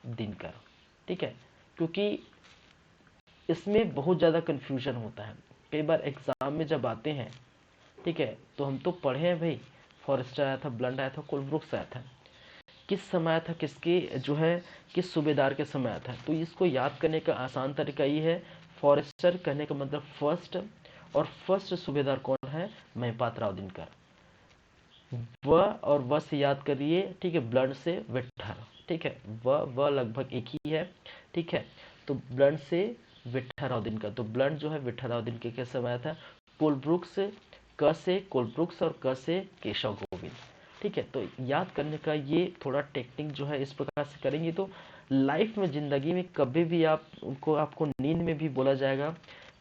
दिनकर। ठीक है, क्योंकि इसमें बहुत ज़्यादा कन्फ्यूजन होता है कई बार एग्जाम में जब आते हैं। ठीक है, तो हम तो पढ़े हैं भाई, फॉरेस्टर आया था, ब्लंट आया था, कोलब्रुक्स आया था, किस समय आया था, किसके जो है किस सूबेदार के समय आया था। तो इसको याद करने का आसान तरीका ये है, फॉरेस्टर कहने का मतलब फर्स्ट, और फर्स्ट सूबेदार कौन है? महिपात राव दिनकर। व और व से याद करिए। ठीक है, ब्लड से विठ्ठल। ठीक है, व लगभग एक ही है। ठीक है, तो ब्लड से विठ्ठलराव दिनकर। तो ब्लड जो है विठ्ठलराव दिनकर के समय आया था। कोलब्रुक्स, क से कोलब्रुक्स और क से केशव गोविंद। ठीक है, तो याद करने का ये थोड़ा टेक्निक जो है इस प्रकार से करेंगे तो लाइफ में, जिंदगी में कभी भी आप उनको, आपको नींद में भी बोला जाएगा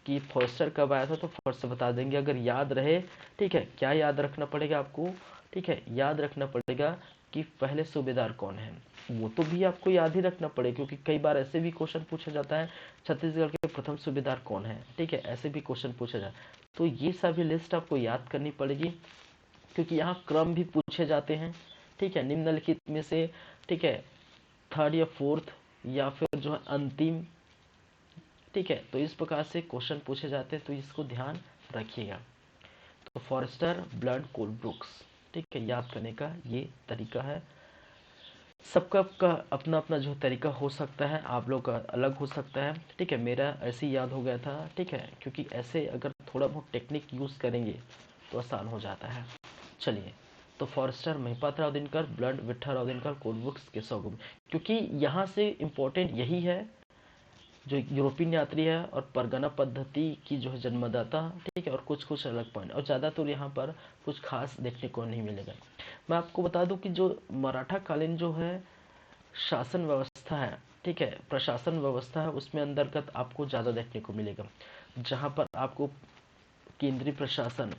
कि फॉरेस्टर कब आया था तो फॉरेस्टर बता देंगे, अगर याद रहे। ठीक है, क्या याद रखना पड़ेगा आपको? ठीक है, याद रखना पड़ेगा कि पहले सूबेदार कौन है, वो तो भी आपको याद ही रखना पड़ेगा, क्योंकि कई बार ऐसे भी क्वेश्चन पूछा जाता है, छत्तीसगढ़ के प्रथम सूबेदार कौन है। ठीक है, ऐसे भी क्वेश्चन पूछा जाए, तो ये सभी लिस्ट आपको याद करनी पड़ेगी, क्योंकि यहाँ क्रम भी पूछे जाते हैं। ठीक है, निम्नलिखित में से, ठीक है, थर्ड या फोर्थ या फिर जो है अंतिम। ठीक है, तो इस प्रकार से क्वेश्चन पूछे जाते हैं, तो इसको ध्यान रखिएगा। तो फॉरेस्टर, ब्लड, कोलब्रुक्स। ठीक है, याद करने का ये तरीका है। सबका का अपना अपना जो तरीका हो सकता है, आप लोग का अलग हो सकता है। ठीक है, मेरा ऐसे ही याद हो गया था। ठीक है, क्योंकि ऐसे अगर थोड़ा बहुत टेक्निक यूज़ करेंगे तो आसान हो जाता है। चलिए, तो फॉरेस्टर महिपात राव दिनकर, ब्लड विठ्ठलराव दिनकर, कोलब्रुक्स केशव गोविंद। क्योंकि यहाँ से इम्पोर्टेंट यही है, जो यूरोपियन यात्री है और परगना पद्धति की जो है जन्मदाता। ठीक है, और कुछ कुछ अलग पॉइंट, और ज़्यादातर यहाँ पर कुछ खास देखने को नहीं मिलेगा। मैं आपको बता दूं कि जो मराठा कालीन जो है शासन व्यवस्था है, ठीक है, प्रशासन व्यवस्था है, उसमें अंतर्गत आपको ज़्यादा देखने को मिलेगा, जहाँ पर आपको केंद्रीय प्रशासन,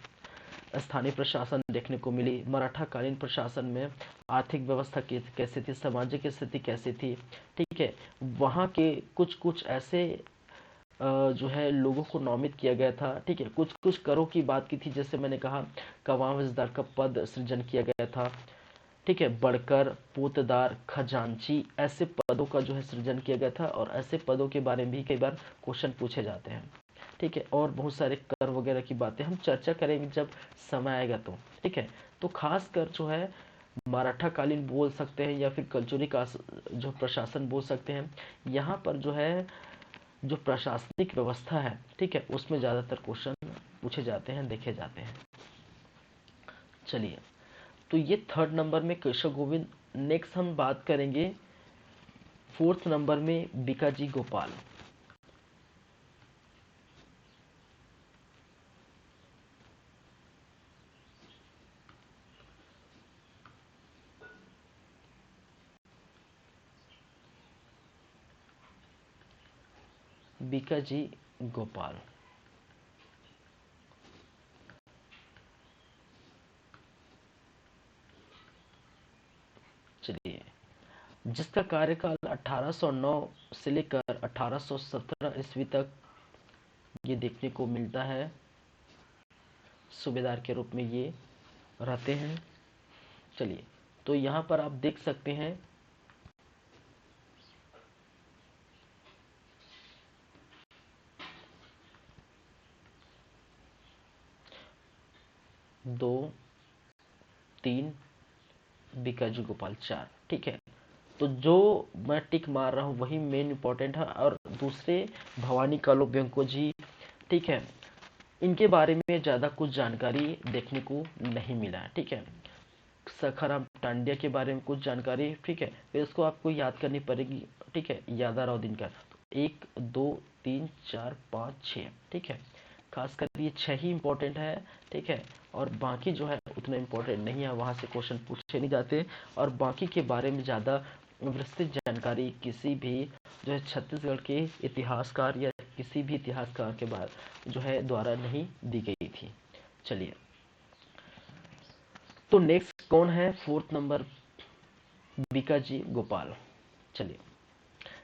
स्थानीय प्रशासन देखने को मिली। मराठा कालीन प्रशासन में आर्थिक व्यवस्था कैसी थी, सामाजिक स्थिति कैसी थी। ठीक है, वहाँ के कुछ कुछ ऐसे जो है लोगों को नामित किया गया था। ठीक है, कुछ कुछ करों की बात की थी, जैसे मैंने कहा कवावजदार का पद सृजन किया गया था। ठीक है, बढ़कर, पोतदार, खजांची, ऐसे पदों का जो है सृजन किया गया था, और ऐसे पदों के बारे में भी कई बार क्वेश्चन पूछे जाते हैं। ठीक है, और बहुत सारे कर वगैरह की बातें हम चर्चा करेंगे जब समय आएगा तो। ठीक है, तो खास कर जो है मराठा कालीन बोल सकते हैं या फिर कल्चुरी का जो प्रशासन बोल सकते हैं, यहाँ पर जो है जो प्रशासनिक व्यवस्था है, ठीक है, उसमें ज़्यादातर क्वेश्चन पूछे जाते हैं, देखे जाते हैं। चलिए, तो ये थर्ड नंबर में केशव गोविंद। नेक्स्ट हम बात करेंगे फोर्थ नंबर में बीकाजी गोपाल। बीकाजी गोपाल। चलिए, जिसका कार्यकाल 1809 से लेकर 1817 ईस्वी तक ये देखने को मिलता है, सूबेदार के रूप में ये रहते हैं। चलिए, तो यहाँ पर आप देख सकते हैं दो, तीन, बीकाजी गोपाल, चार। ठीक है, तो जो मैं टिक मार रहा हूँ वही मेन इंपॉर्टेंट है, और दूसरे भवानी कालू व्यंको जी, ठीक है, इनके बारे में ज़्यादा कुछ जानकारी देखने को नहीं मिला है। ठीक है, सखाराम टांडिया के बारे में कुछ जानकारी। ठीक है, फिर उसको आपको याद करनी पड़ेगी। ठीक है, यादाराव दिनकर, तो एक, दो, तीन, चार, पाँच, छः। ठीक है, खासकर ये छः ही इंपॉर्टेंट है। ठीक है, और बाकी जो है उतना इंपॉर्टेंट नहीं है, वहाँ से क्वेश्चन पूछे नहीं जाते, और बाकी के बारे में ज़्यादा विस्तृत जानकारी किसी भी जो है छत्तीसगढ़ के इतिहासकार या किसी भी इतिहासकार के बारे जो है द्वारा नहीं दी गई थी। चलिए, तो नेक्स्ट कौन है फोर्थ नंबर? बीकाजी गोपाल। चलिए,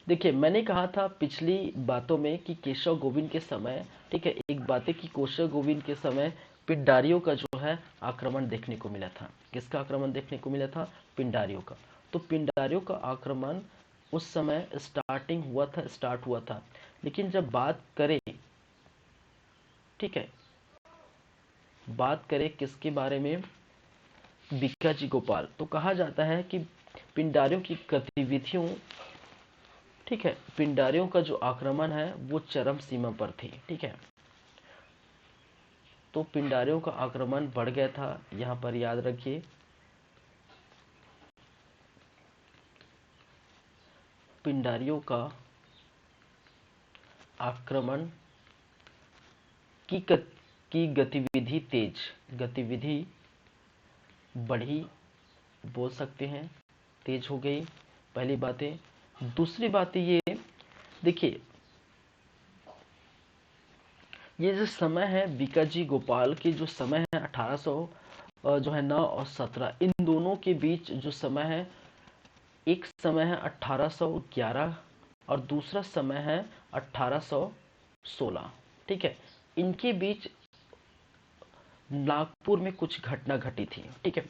देखिए, मैंने कहा था पिछली बातों में कि केशव गोविंद के समय, ठीक है, एक बात है कि केशव गोविंद के समय पिंडारियों का जो है आक्रमण देखने को मिला था। किसका आक्रमण देखने को मिला था? पिंडारियों का। तो पिंडारियों का आक्रमण उस समय स्टार्ट हुआ था। लेकिन जब बात करें, ठीक है, बात करें किसके बारे में, बीकाजी गोपाल, तो कहा जाता है कि पिंडारियों की गतिविधियों, ठीक है, पिंडारियों का जो आक्रमण है वो चरम सीमा पर थी। ठीक है, तो पिंडारियों का आक्रमण बढ़ गया था, यहाँ पर याद रखिए। पिंडारियों का आक्रमण की गतिविधि गतिविधि बढ़ी, बोल सकते हैं तेज हो गई, पहली बात है। दूसरी बात ये देखिए, ये जो समय है बीकाजी गोपाल की, जो समय है 1800 जो है 9 और 17, इन दोनों के बीच जो समय है, एक समय है 1811 और दूसरा समय है 1816। ठीक है, इनके बीच नागपुर में कुछ घटना घटी थी। ठीक है,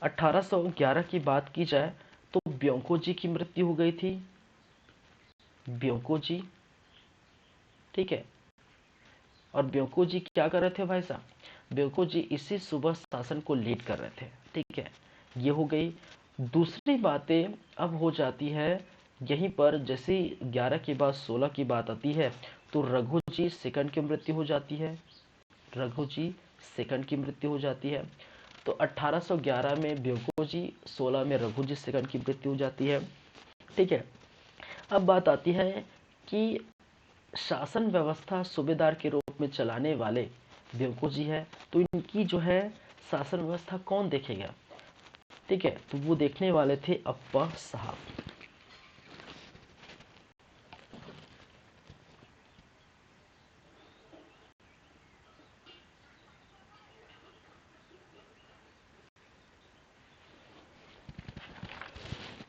1811 की बात की जाए तो ब्योंको जी की मृत्यु हो गई थी, ब्योंको जी। ठीक है, और ब्योंको जी क्या कर रहे थे भाई साहब, ब्योंको जी इसी सुबह शासन को लीड कर रहे थे। ठीक है, ये हो गई। दूसरी बातें अब हो जाती है यहीं पर, जैसे 11 के बाद 16 की बात आती है तो रघु जी सेकंड की मृत्यु हो जाती है, रघु जी सेकंड की मृत्यु हो जाती है। तो 1811 में ब्योंको जी, 16 में रघु जी सेकंड की मृत्यु हो जाती है। ठीक है, अब बात आती है कि शासन व्यवस्था सूबेदार के रूप में चलाने वाले ब्योंको जी है, तो इनकी जो है शासन व्यवस्था कौन देखेगा। ठीक है, तो वो देखने वाले थे अप्पा साहब।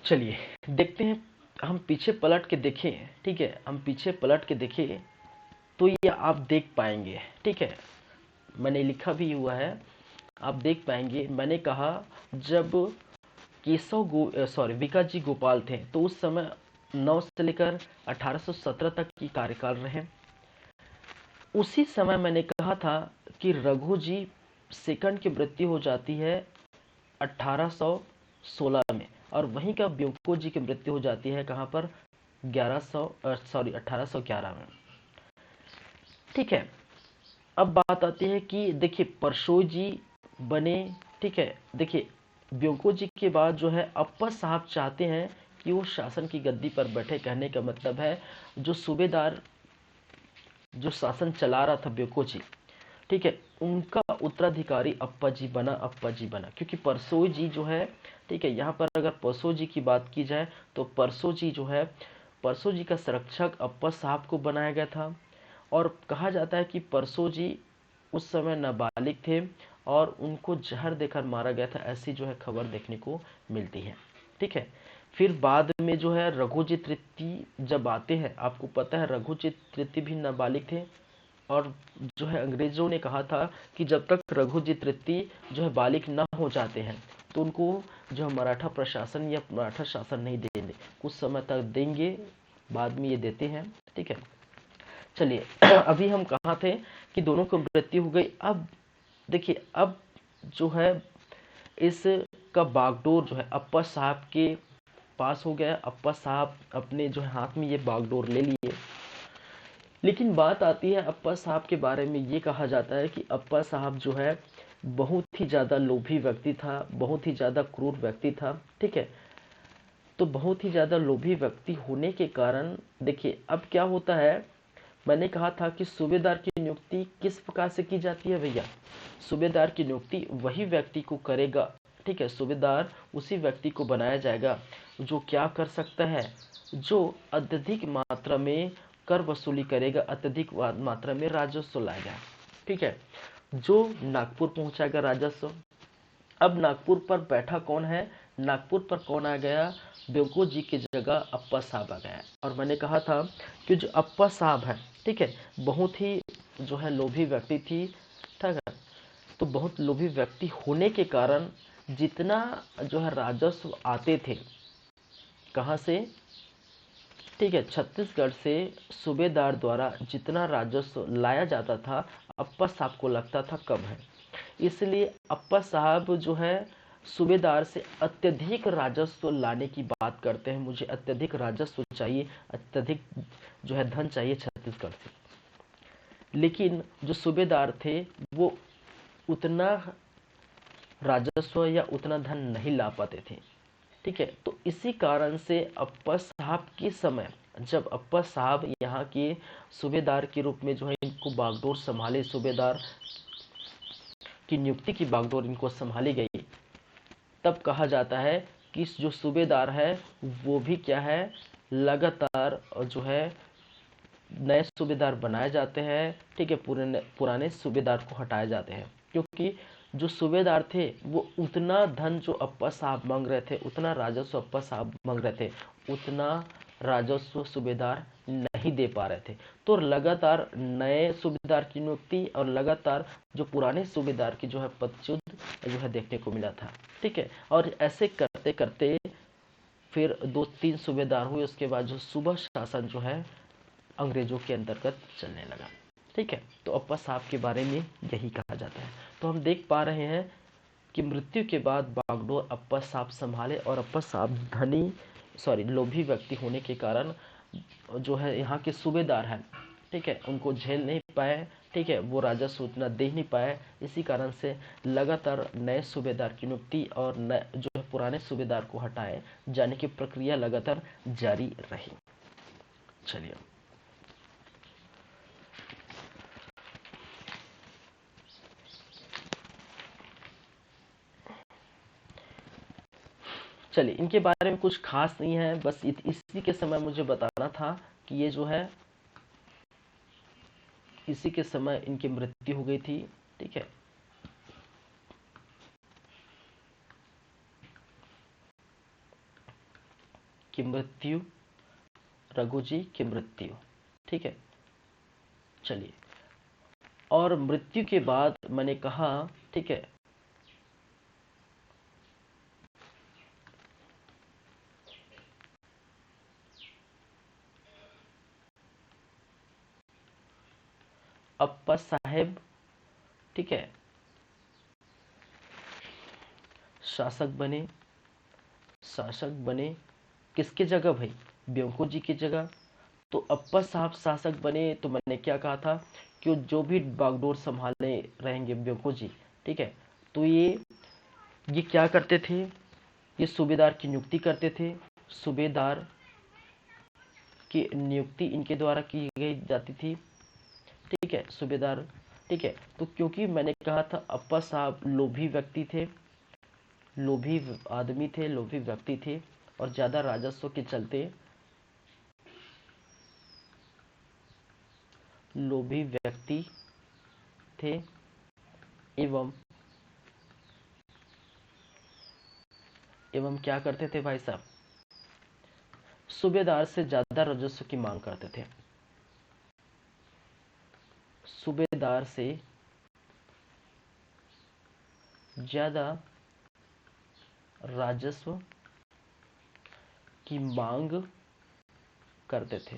चलिए देखते हैं, हम पीछे पलट के देखें। ठीक है, हम पीछे पलट के देखें तो ये आप देख पाएंगे। ठीक है, मैंने लिखा भी हुआ है, आप देख पाएंगे। मैंने कहा जब विकास जी गोपाल थे तो उस समय 9 से लेकर 1817 तक की कार्यकाल रहे। उसी समय मैंने कहा था कि रघु जी सेकंड की मृत्यु हो जाती है 1816 में, और वहीं का ब्योंको जी की मृत्यु हो जाती है कहाँ पर, 1811 में। ठीक है, अब बात आती है कि देखिए परसोई जी बने। ठीक है, देखिए ब्योंको जी के बाद जो है अप्पा साहब चाहते हैं कि वो शासन की गद्दी पर बैठे। कहने का मतलब है जो सूबेदार, जो शासन चला रहा था ब्योंको जी, ठीक है, उनका उत्तराधिकारी अप्पा जी बना, अप्पा जी बना। क्योंकि परसोई जी जो है, ठीक है, यहाँ पर अगर परसोई जी की बात की जाए तो परसोई जी जो है, परसोई जी का संरक्षक अप्पा साहब को बनाया गया था। और कहा जाता है कि परसोई जी उस समय नाबालिग थे और उनको जहर देकर मारा गया था, ऐसी जो है खबर देखने को मिलती है। ठीक है, फिर बाद में जो है रघुजी तृतीय जब आते हैं, आपको पता है रघुजी तृतीय भी नाबालिग थे, और जो है अंग्रेजों ने कहा था कि जब तक रघुजी तृतीय जो है बालिग न हो जाते हैं तो उनको जो है मराठा प्रशासन या मराठा शासन नहीं देंगे, कुछ समय तक देंगे, बाद में ये देते हैं। ठीक है, चलिए अभी हम कहाँ थे कि दोनों को मृत्यु हो गई। अब देखिए, अब जो है इसका बागडोर जो है अप्पा साहब के पास हो गया। अप्पा साहब अपने जो है हाथ में ये बागडोर ले लिए। लेकिन बात आती है अप्पा साहब के बारे में, ये कहा जाता है कि अप्पा साहब जो है बहुत ही ज़्यादा लोभी व्यक्ति था, बहुत ही ज़्यादा क्रूर व्यक्ति था। ठीक है, तो बहुत ही ज़्यादा लोभी व्यक्ति होने के कारण देखिए अब क्या होता है, मैंने कहा था कि सूबेदार की नियुक्ति किस प्रकार से की जाती है भैया, सूबेदार की नियुक्ति वही व्यक्ति को करेगा। ठीक है, सूबेदार उसी व्यक्ति को बनाया जाएगा जो क्या कर सकता है, जो अत्यधिक मात्रा में कर वसूली करेगा, अत्यधिक मात्रा में राजस्व लाएगा। ठीक है, जो नागपुर पहुंचाएगा राजस्व। अब नागपुर पर बैठा कौन है, नागपुर पर कौन आ गया, ब्योंको जी की जगह अप्पा साहब आ गया। और मैंने कहा था कि जो अप्पा साहब है, ठीक है, बहुत ही जो है लोभी व्यक्ति थी। ठीक है, तो बहुत लोभी व्यक्ति होने के कारण जितना जो है राजस्व आते थे, कहाँ से, ठीक है, छत्तीसगढ़ से सूबेदार द्वारा जितना राजस्व लाया जाता था, अप्पा साहब को लगता था कम है। इसलिए अप्पा साहब जो है सूबेदार से अत्यधिक राजस्व लाने की बात करते हैं, मुझे अत्यधिक राजस्व चाहिए, अत्यधिक जो है धन चाहिए छत्तीसगढ़ से। लेकिन जो सूबेदार थे वो उतना राजस्व या उतना धन नहीं ला पाते थे। ठीक है, तो इसी कारण से अप्पा साहब के समय जब अप्पा साहब यहाँ के सूबेदार के रूप में जो है इनको बागडोर संभाले, सूबेदार की नियुक्ति की बागडोर इनको संभाली गई, तब कहा जाता है कि जो सूबेदार है वो भी क्या है, लगातार जो है नए सूबेदार बनाए जाते हैं। ठीक है, पुराने सूबेदार को हटाए जाते हैं, क्योंकि जो सूबेदार थे वो उतना धन जो अप्पा साहब मांग रहे थे, उतना राजस्व अप्पा साहब मांग रहे थे, उतना राजस्व सूबेदार नहीं दे पा रहे थे। तो लगातार नए सूबेदार की नियुक्ति और लगातार जो पुराने सूबेदार की जो है पदच्युत जो है देखने को मिला था। ठीक है, और ऐसे करते करते फिर 2-3 सूबेदार हुए, उसके बाद जो सूबा शासन जो है अंग्रेजों के अंतर्गत चलने लगा। ठीक है, तो अप्पा साहब के बारे में यही कहा जाता है। तो हम देख पा रहे हैं कि मृत्यु के बाद बागडोर अप्पा साहब संभाले, और अप्पा साहब लोभी व्यक्ति होने के कारण जो है यहाँ के सूबेदार हैं, ठीक है, उनको झेल नहीं पाए। ठीक है, वो राजस्व उतना दे नहीं पाए, इसी कारण से लगातार नए सूबेदार की नियुक्ति और जो है पुराने सूबेदार को हटाए जाने की प्रक्रिया लगातार जारी रही। चलिए, इनके बारे में कुछ खास नहीं है, बस इसी के समय मुझे बताना था कि ये जो है इसी के समय इनकी मृत्यु हो गई थी। ठीक है, की मृत्यु, रघु जी की मृत्यु। ठीक है, चलिए, और मृत्यु के बाद मैंने कहा, ठीक है, अप्पा साहेब, ठीक है, शासक बने किसके जगह भाई, ब्योंको जी की जगह। तो अप्पा साहब शासक बने, तो मैंने क्या कहा था कि जो भी बागडोर संभालने रहेंगे ब्योंको जी, ठीक है, तो ये क्या करते थे, ये सूबेदार की नियुक्ति करते थे। सूबेदार की नियुक्ति इनके द्वारा की गई जाती थी। ठीक है, सूबेदार। ठीक है, तो क्योंकि मैंने कहा था अप्पा साहब लोभी व्यक्ति थे, लोभी आदमी थे, लोभी व्यक्ति थे, और ज्यादा राजस्व के चलते लोभी व्यक्ति थे, एवं क्या करते थे भाई साहब, सूबेदार से ज्यादा राजस्व की मांग करते थे। सूबेदार से ज्यादा राजस्व की मांग करते थे।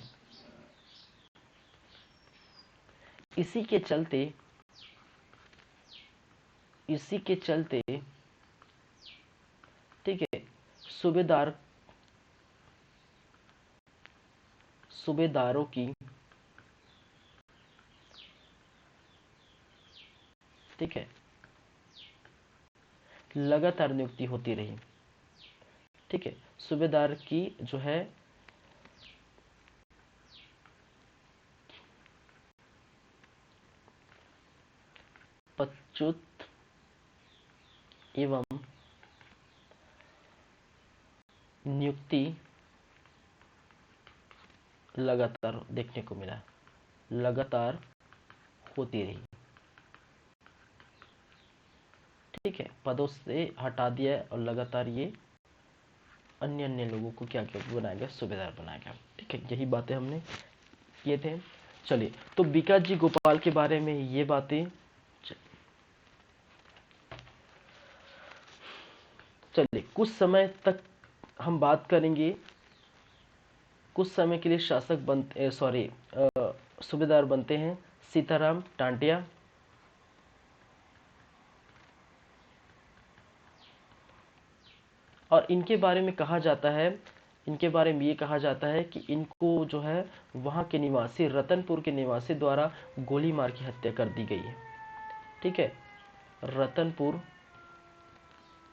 इसी के चलते ठीक है, सूबेदार सूबेदारों की, ठीक है, लगातार नियुक्ति होती रही। ठीक है, सूबेदार की जो है पदच्युत एवं नियुक्ति लगातार देखने को मिला, लगातार होती रही। ठीक है, पदों से हटा दिया और लगातार ये अन्य अन्य लोगों को क्या क्या बनाया गया, सूबेदार बनाया गया। ठीक है, यही बातें हमने किए थे। चलिए, तो विकास जी गोपाल के बारे में ये बातें। चलिए, कुछ समय तक हम बात करेंगे, कुछ समय के लिए शासक बनते सूबेदार बनते हैं सीताराम टांटिया, और इनके बारे में कहा जाता है, इनके बारे में ये कहा जाता है कि इनको जो है वहाँ के निवासी, रतनपुर के निवासी द्वारा गोली मार की हत्या कर दी गई है। ठीक है, रतनपुर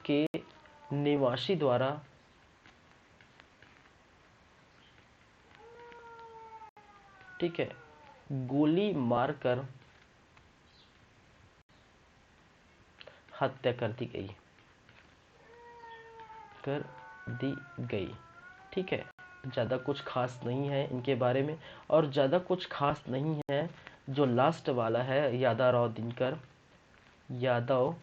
के निवासी द्वारा ठीक है, गोली मारकर हत्या कर दी गई। ठीक है, ज़्यादा कुछ खास नहीं है इनके बारे में, और ज़्यादा कुछ खास नहीं है जो लास्ट वाला है, यादव दिनकर। यादव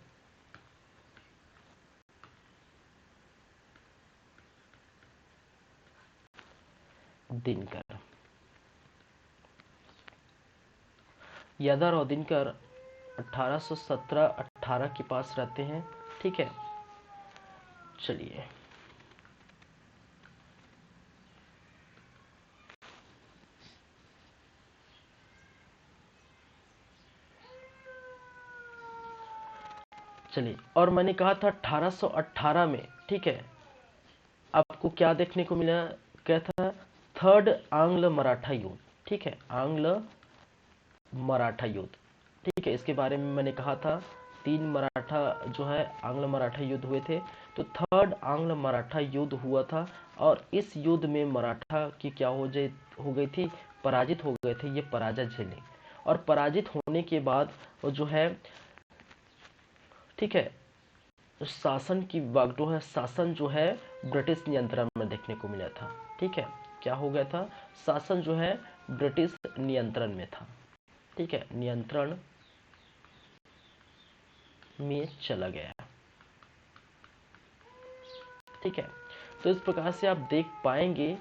और दिनकर 1817-18 के पास रहते हैं। ठीक है, चलिए और मैंने कहा था 1818 में, ठीक है, आपको क्या देखने को मिला, क्या था, थर्ड आंग्ल मराठा युद्ध। ठीक है, आंग्ल मराठा युद्ध। ठीक है, इसके बारे में मैंने कहा था, तीन मराठा जो है आंग्ल मराठा युद्ध हुए थे, तो थर्ड आंग्ल मराठा युद्ध हुआ था, और इस युद्ध में मराठा की क्या हो गई थी, पराजित हो गए थे, ये पराजय झेले, और पराजित होने के बाद वो जो है, ठीक है, शासन की बागडोर है, शासन जो है ब्रिटिश नियंत्रण में देखने को मिला था। ठीक है, क्या हो गया था, शासन जो है ब्रिटिश नियंत्रण में था। ठीक है, नियंत्रण में चला गया। ठीक है, तो इस प्रकार से आप देख पाएंगे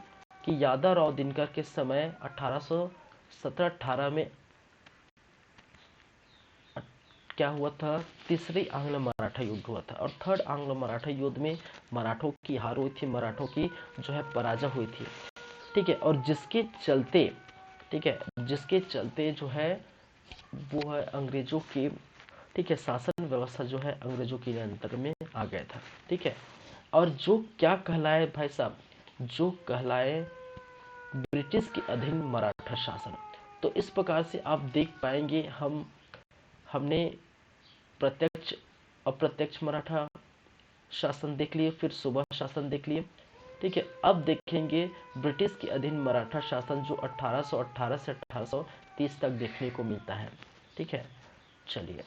कि यादवराव दिनकर के समय 1817-18 में क्या हुआ था, तीसरी आंग्ल मराठा युद्ध हुआ था, और थर्ड आंग्ल मराठा युद्ध में मराठों की हार हुई थी, मराठों की जो है पराजय हुई थी। ठीक है, और जिसके चलते, ठीक है, जिसके चलते जो है वो है अंग्रेजों की, ठीक है, शासन व्यवस्था जो है अंग्रेजों के नियंत्रण में आ गया था। ठीक है, और जो क्या कहलाए भाई साहब, जो कहलाए ब्रिटिश के अधीन मराठा शासन। तो इस प्रकार से आप देख पाएंगे, हमने प्रत्यक्ष अप्रत्यक्ष मराठा शासन देख लिए, फिर सूबा शासन देख लिए। ठीक है, अब देखेंगे ब्रिटिश के अधीन मराठा शासन जो 1818 से 1830 तक देखने को मिलता है। ठीक है, चलिए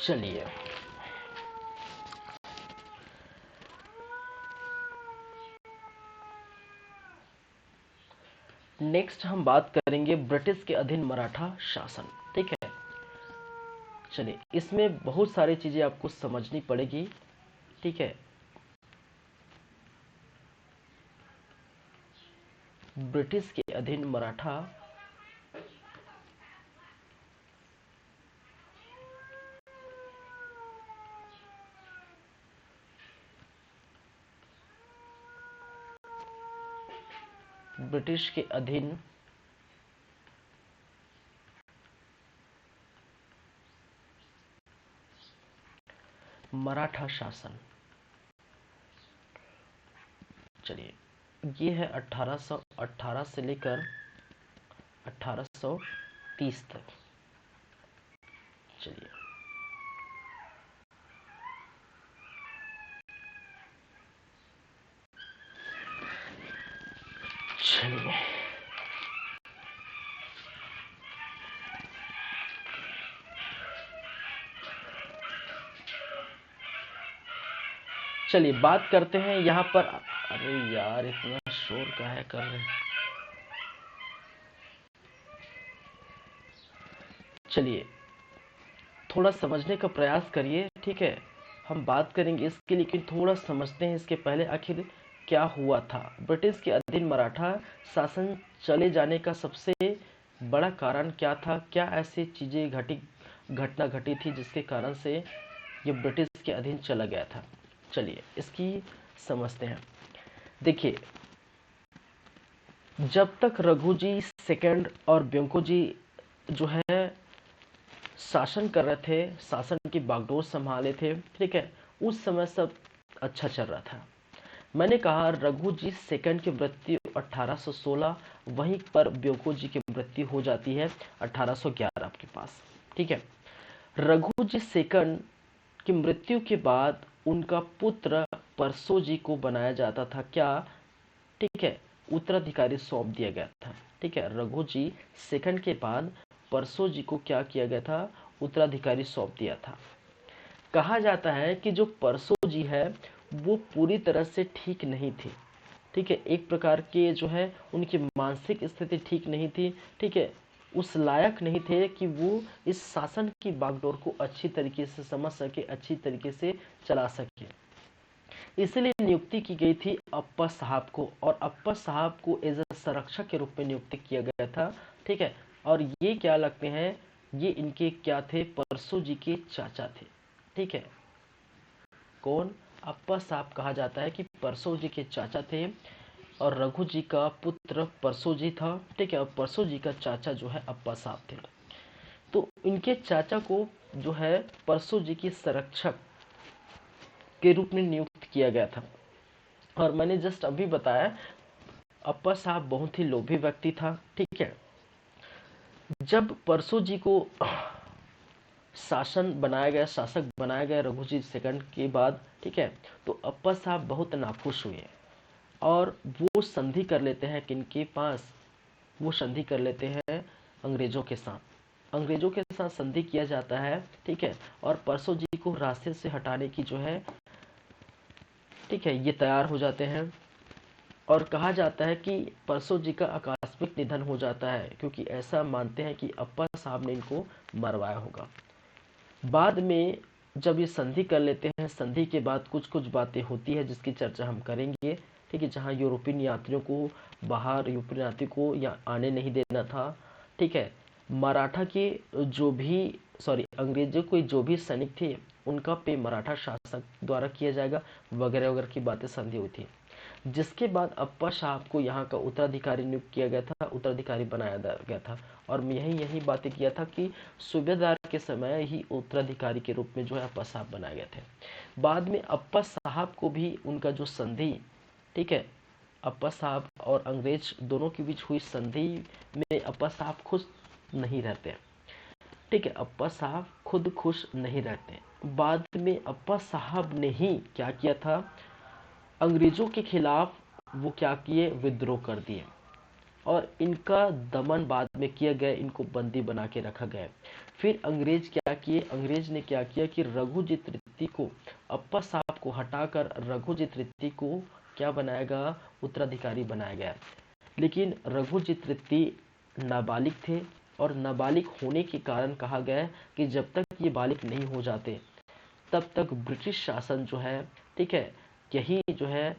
चलिए नेक्स्ट हम बात करेंगे ब्रिटिश के अधीन मराठा शासन। ठीक है, चलिए इसमें बहुत सारी चीजें आपको समझनी पड़ेगी। ठीक है, ब्रिटिश के अधीन मराठा ब्रिटिश के अधीन मराठा शासन, चलिए ये है 1818 से लेकर 1830 तक। चलिए चलिए चलिए बात करते हैं यहाँ पर। अरे यार इतना शोर काहे कर रहे हैं। चलिए थोड़ा समझने का प्रयास करिए, ठीक है। हम बात करेंगे इसके, लेकिन थोड़ा समझते हैं इसके पहले आखिर क्या हुआ था। ब्रिटिश के अधीन मराठा शासन चले जाने का सबसे बड़ा कारण क्या था? क्या ऐसी चीजें घटना घटी थी जिसके कारण से ये ब्रिटिश के अधीन चला गया था? चलिए इसकी समझते हैं। देखिए जब तक रघु जी सेकंड और ब्योंको जी जो है शासन कर रहे थे, शासन की बागडोर संभाले थे, ठीक है, उस समय सब अच्छा चल रहा था। मैंने कहा रघु जी सेकंड की मृत्यु 1816, वहीं पर ब्योको जी की मृत्यु हो जाती है 1811 के पास, ठीक है। रघु जी सेकंड की मृत्यु के बाद उनका पुत्र परसो जी को बनाया जाता था क्या, ठीक है, उत्तराधिकारी सौंप दिया गया था, ठीक है। रघु जी सेकंड के बाद परसो जी को क्या किया गया था? उत्तराधिकारी सौंप दिया था। कहा जाता है कि जो परसो जी है वो पूरी तरह से ठीक नहीं थे, ठीक है। एक प्रकार के जो है उनकी मानसिक स्थिति ठीक नहीं थी, ठीक है। उस लायक नहीं थे कि वो इस शासन की बागडोर को अच्छी तरीके से समझ सके, अच्छी तरीके से चला सके। इसलिए नियुक्ति की गई थी अप्पा साहब को, और अप्पा साहब को एज ए संरक्षक के रूप में नियुक्ति किया गया था, ठीक है। और ये क्या लगते हैं, ये इनके क्या थे? परसो जी के चाचा थे, ठीक है। कौन? अप्पा साहब कहा जाता है कि परसो जी के चाचा थे, और रघु जी का पुत्र परसो जी था, ठीक है। और परसो जी का चाचा जो है अप्पा साहब थे। तो इनके चाचा को जो है परसो जी की संरक्षक के रूप में नियुक्त किया गया था। और मैंने जस्ट अभी बताया अप्पा साहब बहुत ही लोभी व्यक्ति था, ठीक है। जब परसो जी को शासन बनाया गया, शासक बनाया गया रघु जी सेकंड के बाद, ठीक है, तो अप्पा साहब बहुत नाखुश हुए और वो संधि कर लेते हैं किनके पास? वो संधि कर लेते हैं अंग्रेजों के साथ। अंग्रेजों के साथ संधि किया जाता है, ठीक है। और परसो जी को रास्ते से हटाने की जो है, ठीक है, ये तैयार हो जाते हैं। और कहा जाता है कि परसो जी का आकस्मिक निधन हो जाता है, क्योंकि ऐसा मानते हैं कि अप्पा साहब ने इनको मरवाया होगा। बाद में जब ये संधि कर लेते हैं, संधि के बाद कुछ कुछ बातें होती है जिसकी चर्चा हम करेंगे, ठीक है। जहाँ यूरोपियन यात्रियों को बाहर, यूरोपियन यात्री को या आने नहीं देना था, ठीक है। मराठा के जो भी, सॉरी, अंग्रेजों के जो भी सैनिक थे उनका पे मराठा शासक द्वारा किया जाएगा, वगैरह वगैरह की बातें संधि हुई थी। जिसके बाद अप्पा साहब को यहाँ का उत्तराधिकारी नियुक्त किया गया था, उत्तराधिकारी बनाया गया था। और यही यही बातें किया था कि सूबेदार के समय ही उत्तराधिकारी के रूप में जो है अप्पा साहब बनाए गए थे। बाद में अप्पा साहब को भी उनका जो संधि, ठीक है, अप्पा साहब और अंग्रेज दोनों के बीच हुई संधि में अप्पा साहब खुश नहीं रहते, ठीक है। अप्पा साहब खुद खुश नहीं रहते। बाद में अप्पा साहब ने ही क्या किया था? अंग्रेजों के खिलाफ वो क्या किए? विद्रोह कर दिए, और इनका दमन बाद में किया गया, इनको बंदी बना के रखा गया। फिर अंग्रेज क्या किए? अंग्रेज ने क्या किया कि रघुजीत रित्ती को, अप्पा साहब को हटाकर रघुजीत रित्ती को क्या बनाया गया? उत्तराधिकारी बनाया गया। लेकिन रघुजीत रित्ती नाबालिग थे, और नाबालिग होने के कारण कहा गया कि जब तक ये बालिग नहीं हो जाते तब तक ब्रिटिश शासन जो है, ठीक है, यही जो है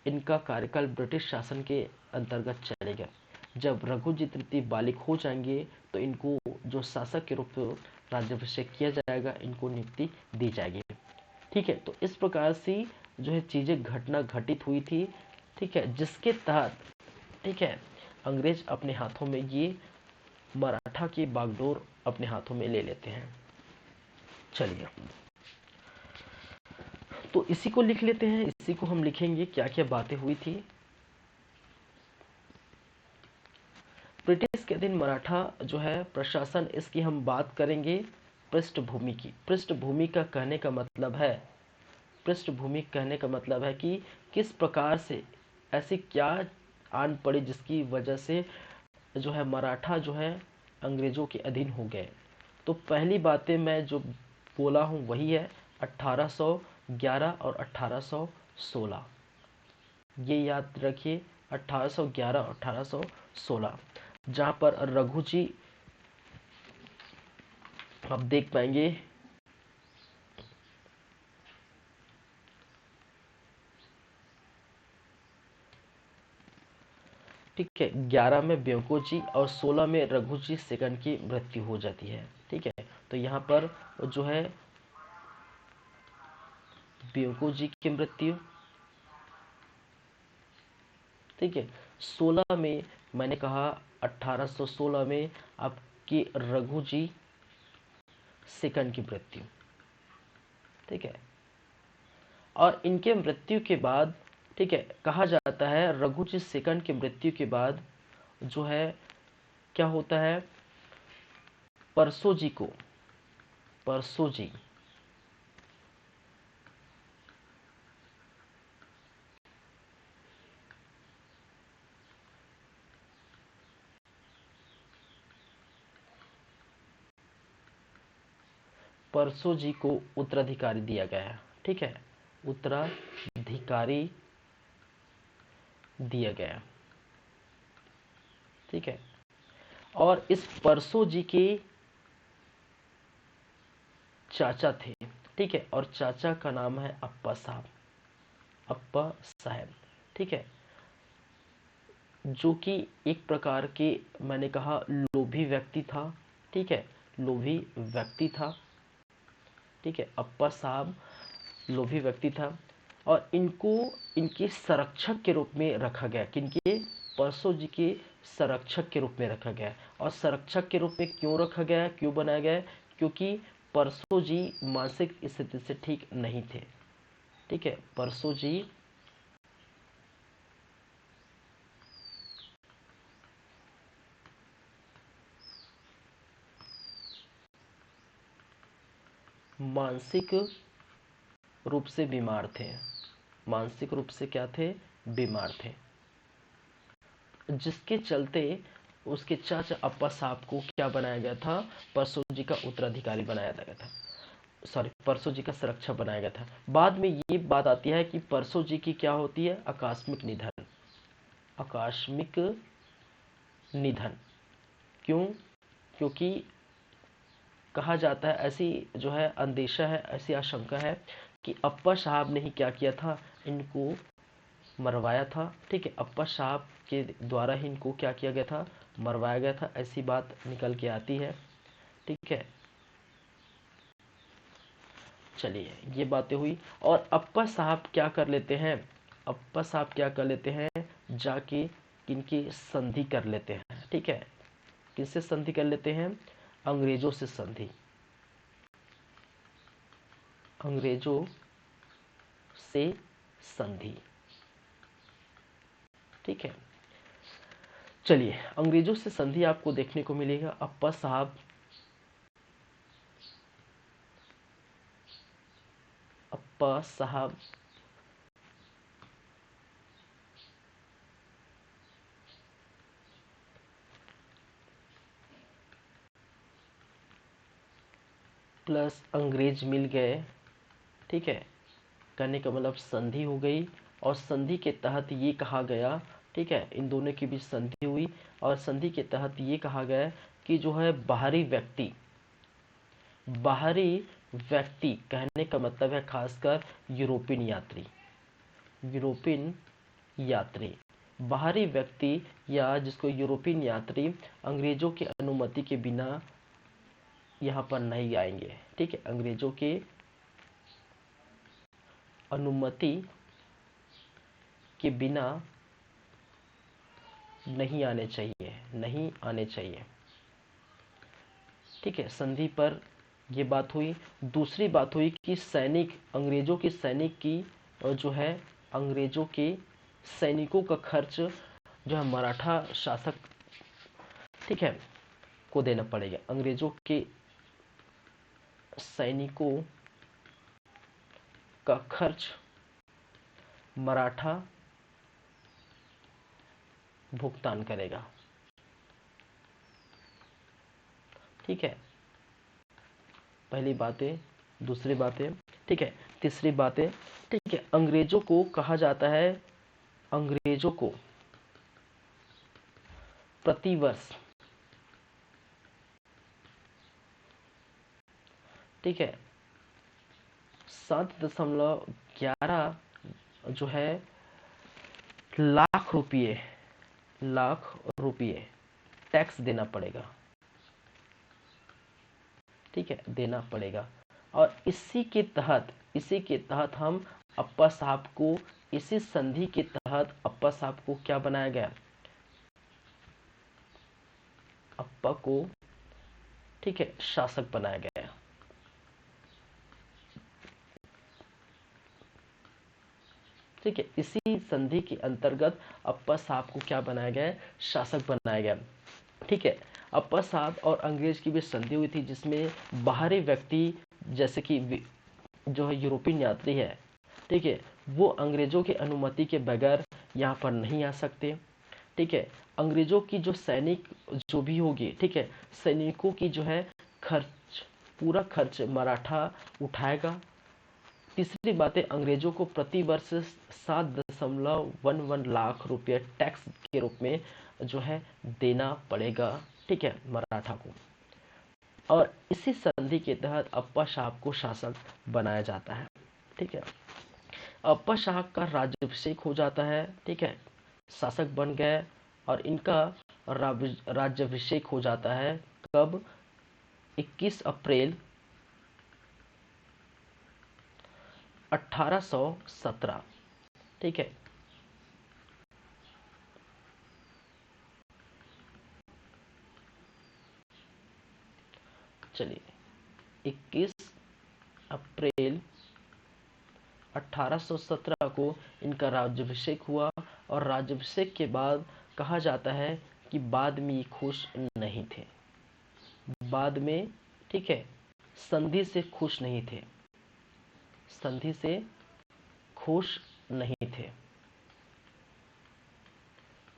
इनका कार्यकाल ब्रिटिश शासन के अंतर्गत चलेगा। जब रघुजीत रित्ती बालिग हो जाएंगे तो इनको जो शासक के रूप में राज्याभिषेक किया जाएगा, इनको नियुक्ति दी जाएगी, ठीक है। तो इस प्रकार से जो है चीजें घटना घटित हुई थी, ठीक है, जिसके तहत, ठीक है, अंग्रेज अपने हाथों में ये मराठा की बागडोर अपने हाथों में ले लेते हैं। चलिए तो इसी को लिख लेते हैं, इसी को हम लिखेंगे क्या क्या बातें हुई थी। ब्रिटिश के अधीन मराठा जो है प्रशासन, इसकी हम बात करेंगे पृष्ठभूमि की। पृष्ठभूमि का कहने का मतलब है, पृष्ठभूमि कहने का मतलब है कि किस प्रकार से, ऐसी क्या आन पड़ी, जिसकी वजह से जो है मराठा जो है अंग्रेजों के अधीन हो गए। तो पहली बातें मैं जो बोला हूँ वही है 1811 और 1816, ये याद रखिए 1811 और 1816, जहाँ पर रघु जी आप देख पाएंगे ठीक है, 11 में ब्योंको जी और 16 में रघु जी सेकंड की मृत्यु हो जाती है। ठीक है, तो यहाँ पर जो है ब्योंको जी की मृत्यु, ठीक है। 16 में मैंने कहा 1816 में आपकी रघु जी सेकंड की मृत्यु, ठीक है। और इनके मृत्यु के बाद, ठीक है, कहा जाता है रघु जी सेकंड की मृत्यु के बाद जो है क्या होता है, परसो जी को, परसो जी परसो जी को उत्तराधिकारी दिया गया, ठीक है, उत्तराधिकारी दिया गया, ठीक है। और इस परसो जी के चाचा थे, ठीक है, और चाचा का नाम है अप्पा साहब, अप्पा साहब, ठीक है, जो कि एक प्रकार के मैंने कहा लोभी व्यक्ति था, ठीक है, लोभी व्यक्ति था, ठीक है, अप्पा साहब लोभी व्यक्ति था। और इनको इनके संरक्षक के रूप में रखा गया, किनके, परसो जी के संरक्षक के रूप में रखा गया। और संरक्षक के रूप में क्यों रखा गया, क्यों बनाया गया, क्योंकि परसो जी मानसिक स्थिति से ठीक नहीं थे, ठीक है, परसो जी मानसिक रूप से बीमार थे, मानसिक रूप से क्या थे, बीमार थे, जिसके चलते उसके चाचा अप्पा साहब को क्या बनाया गया था, परसो जी का उत्तराधिकारी बनाया गया था, सॉरी परसो जी का संरक्षक बनाया गया था। बाद में ये बात आती है कि परसो जी की क्या होती है, आकस्मिक निधन, आकस्मिक निधन, क्यों, क्योंकि कहा जाता है, ऐसी जो है अंदेशा है, ऐसी आशंका है कि अप्पा साहब ने ही क्या किया था, इनको मरवाया था, ठीक है, अप्पा साहब के द्वारा ही इनको क्या किया गया था, मरवाया गया था, ऐसी बात निकल के आती है, ठीक है। चलिए ये बातें हुई। और अप्पा साहब क्या कर लेते हैं, अप्पा साहब क्या कर लेते हैं, जाके इनकी संधि कर लेते हैं, ठीक है, किससे संधि कर लेते हैं, अंग्रेजों से संधि, अंग्रेजों से संधि, ठीक है। चलिए अंग्रेजों से संधि आपको देखने को मिलेगा, अप्पा साहब, अप्पा साहब प्लस अंग्रेज मिल गए, ठीक है, कहने का मतलब संधि हो गई। और संधि के तहत ये कहा गया, ठीक है, इन दोनों के बीच संधि हुई, और संधि के तहत ये कहा गया कि जो है बाहरी व्यक्ति, बाहरी व्यक्ति कहने का मतलब है खासकर यूरोपियन यात्री, यूरोपियन यात्री, बाहरी व्यक्ति या जिसको यूरोपियन यात्री अंग्रेजों की अनुमति के बिना यहाँ पर नहीं आएंगे, ठीक है, अंग्रेजों के अनुमति के बिना नहीं आने चाहिए, नहीं आने चाहिए, ठीक है। संधि पर ये बात हुई। दूसरी बात हुई कि सैनिक, अंग्रेजों के सैनिक की जो है अंग्रेजों के सैनिकों का खर्च जो है मराठा शासक, ठीक है, को देना पड़ेगा, अंग्रेजों के सैनिकों का खर्च मराठा भुगतान करेगा। ठीक है, पहली बातें, दूसरी बातें, ठीक है, तीसरी बातें, ठीक है, अंग्रेजों को कहा जाता है, अंग्रेजों को प्रतिवर्ष, ठीक है, 7.11 जो है लाख रुपये, लाख रुपये टैक्स देना पड़ेगा। ठीक है, देना पड़ेगा। और इसी के तहत हम अप्पा साहब को, इसी संधि के तहत अप्पा साहब को क्या बनाया गया, अप्पा को, ठीक है, शासक बनाया गया। ठीक है, इसी संधि के अंतर्गत अप्पा साहब को क्या बनाया गया, शासक बनाया गया। ठीक है, अप्पा साहब और अंग्रेज की भी संधि हुई थी, जिसमें बाहरी व्यक्ति जैसे कि जो है यूरोपियन यात्री है, ठीक है, वो अंग्रेजों की अनुमति के बगैर यहाँ पर नहीं आ सकते। ठीक है, अंग्रेजों की जो सैनिक जो भी होगी, ठीक है, सैनिकों की जो है खर्च, पूरा खर्च मराठा उठाएगा। तीसरी बात है, अंग्रेजों को प्रति वर्ष 7.11 लाख रुपए टैक्स के रूप में जो है देना पड़ेगा। ठीक है, मराठा को। और इसी संधि के तहत अप्पा साहब को शासक बनाया जाता है। ठीक है, अप्पा साहब का राज्याभिषेक हो जाता है। ठीक है, शासक बन गए और इनका राज्याभिषेक हो जाता है कब, 21 अप्रैल 1817। ठीक है, चलिए, 21 अप्रैल 1817 को इनका राज्याभिषेक हुआ। और राज्याभिषेक के बाद कहा जाता है कि बाद में ये खुश नहीं थे, बाद में, ठीक है, संधि से खुश नहीं थे, संधि से खुश नहीं थे।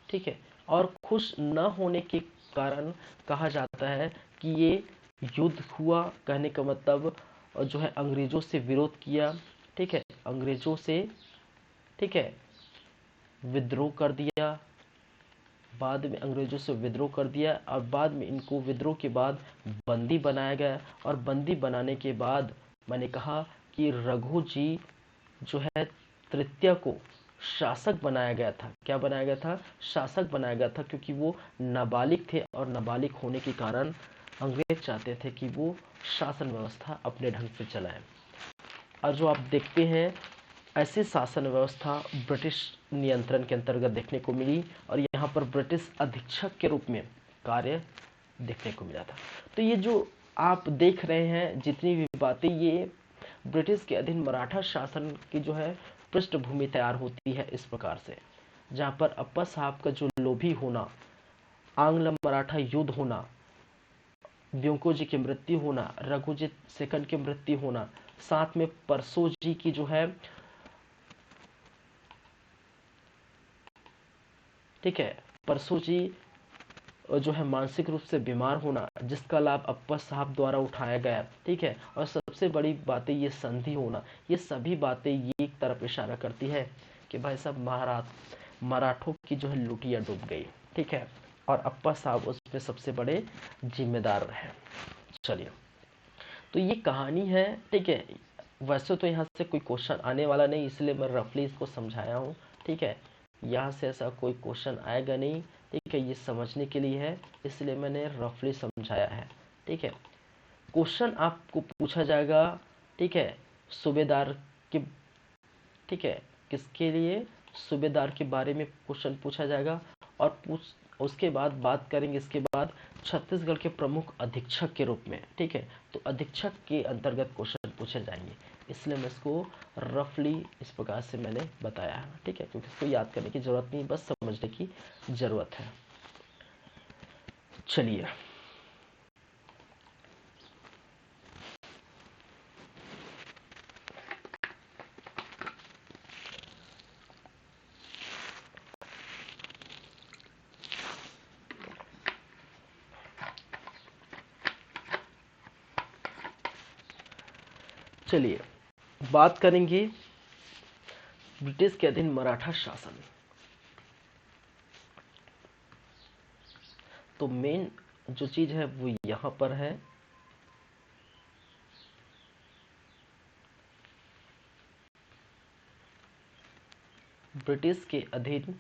ठीक है, और खुश न होने के कारण कहा जाता है कि ये युद्ध हुआ, कहने का मतलब जो है अंग्रेजों से विरोध किया। ठीक है, अंग्रेजों से, ठीक है, विद्रोह कर दिया, बाद में अंग्रेजों से विद्रोह कर दिया। और बाद में इनको विद्रोह के बाद बंदी बनाया गया। और बंदी बनाने के बाद मैंने कहा कि रघु जी जो है तृतीय को शासक बनाया गया था। क्या बनाया गया था, शासक बनाया गया था, क्योंकि वो नाबालिग थे और नाबालिग होने के कारण अंग्रेज चाहते थे कि वो शासन व्यवस्था अपने ढंग से चलाएं। और जो आप देखते हैं, ऐसी शासन व्यवस्था ब्रिटिश नियंत्रण के अंतर्गत देखने को मिली और यहाँ पर ब्रिटिश अधीक्षक के रूप में कार्य देखने को मिला था। तो ये जो आप देख रहे हैं जितनी भी बातें, ये ब्रिटिश के अधीन मराठा शासन की जो है पृष्ठभूमि तैयार होती है इस प्रकार से, जहाँ पर अप्पा साहब का जो लोभी होना, आंग्ल मराठा युद्ध होना, ब्योंको जी की मृत्यु होना, रघुजीत सेकंड की मृत्यु होना, साथ में परसो जी की जो है, ठीक है, परसो जी जो है मानसिक रूप से बीमार होना, जिसका लाभ अप्पा साहब द्वारा उठाया गया। ठीक है, और सबसे बड़ी बातें ये संधि होना, ये सभी बातें ये एक तरफ इशारा करती है कि भाई साहब मराठों की जो है लुटिया डूब गई। ठीक है, और अप्पा साहब उसमें सबसे बड़े जिम्मेदार रहे। चलिए, तो ये कहानी है। ठीक है, वैसे तो यहाँ से कोई क्वेश्चन आने वाला नहीं, इसलिए मैं रफली इसको समझाया हूँ। ठीक है, यहाँ से ऐसा कोई क्वेश्चन आएगा नहीं। ठीक है, ये समझने के लिए है, इसलिए मैंने रफली समझाया है। ठीक है, क्वेश्चन आपको पूछा जाएगा, ठीक है, सूबेदार के, ठीक है, किसके लिए, सूबेदार के बारे में क्वेश्चन पूछा जाएगा। और उसके बाद बात करेंगे, इसके बाद छत्तीसगढ़ के प्रमुख अधीक्षक के रूप में। ठीक है, तो अधीक्षक के अंतर्गत क्वेश्चन पूछे जाएंगे, इसलिए मैं इसको रफली इस प्रकार से मैंने बताया है। ठीक है, क्योंकि इसको याद करने की जरूरत नहीं, बस समझने की जरूरत है। चलिए, चलिए बात करेंगे ब्रिटिश के अधीन मराठा शासन। तो मेन जो चीज है वो यहां पर है, ब्रिटिश के अधीन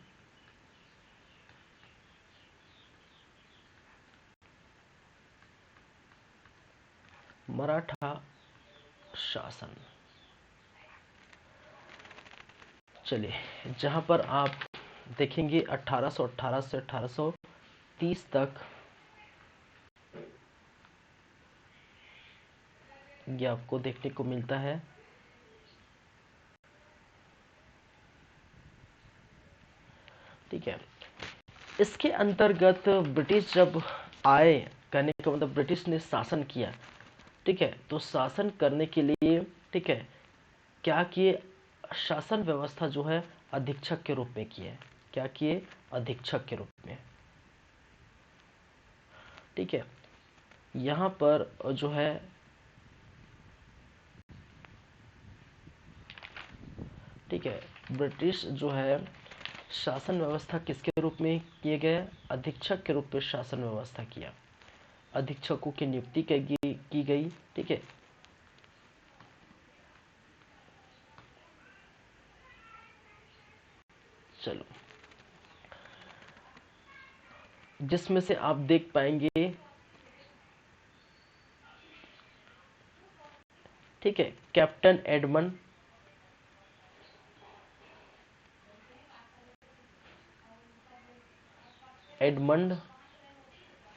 मराठा शासन। चलिए जहां पर आप देखेंगे 1818 से 1830 तक ये आपको देखने को मिलता है। ठीक है, इसके अंतर्गत ब्रिटिश जब आए, कहने का मतलब ब्रिटिश ने शासन किया। ठीक है, तो शासन करने के लिए, ठीक है, क्या किए, शासन व्यवस्था जो है अधीक्षक के रूप में किए। क्या किए, अधीक्षक के रूप में। ठीक है, यहाँ पर जो है ठीक है, ब्रिटिश जो है शासन व्यवस्था किसके रूप में किए गए, अधीक्षक के रूप में शासन व्यवस्था किया। अधीक्षकों की नियुक्ति की गई। ठीक है, चलो जिसमें से आप देख पाएंगे, ठीक है, कैप्टन एडमंड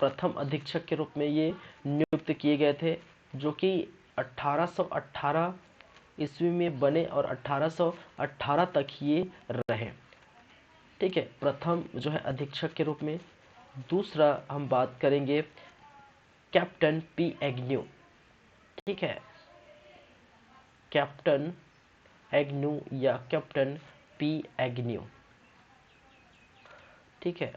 प्रथम अधीक्षक के रूप में ये नियुक्त किए गए थे, जो कि 1818 ईस्वी में बने और 1818 तक ये रहे। ठीक है, प्रथम जो है अधीक्षक के रूप में। दूसरा हम बात करेंगे कैप्टन पी एग्न्यू। ठीक है, कैप्टन एग्न्यू या कैप्टन पी एग्न्यू। ठीक है,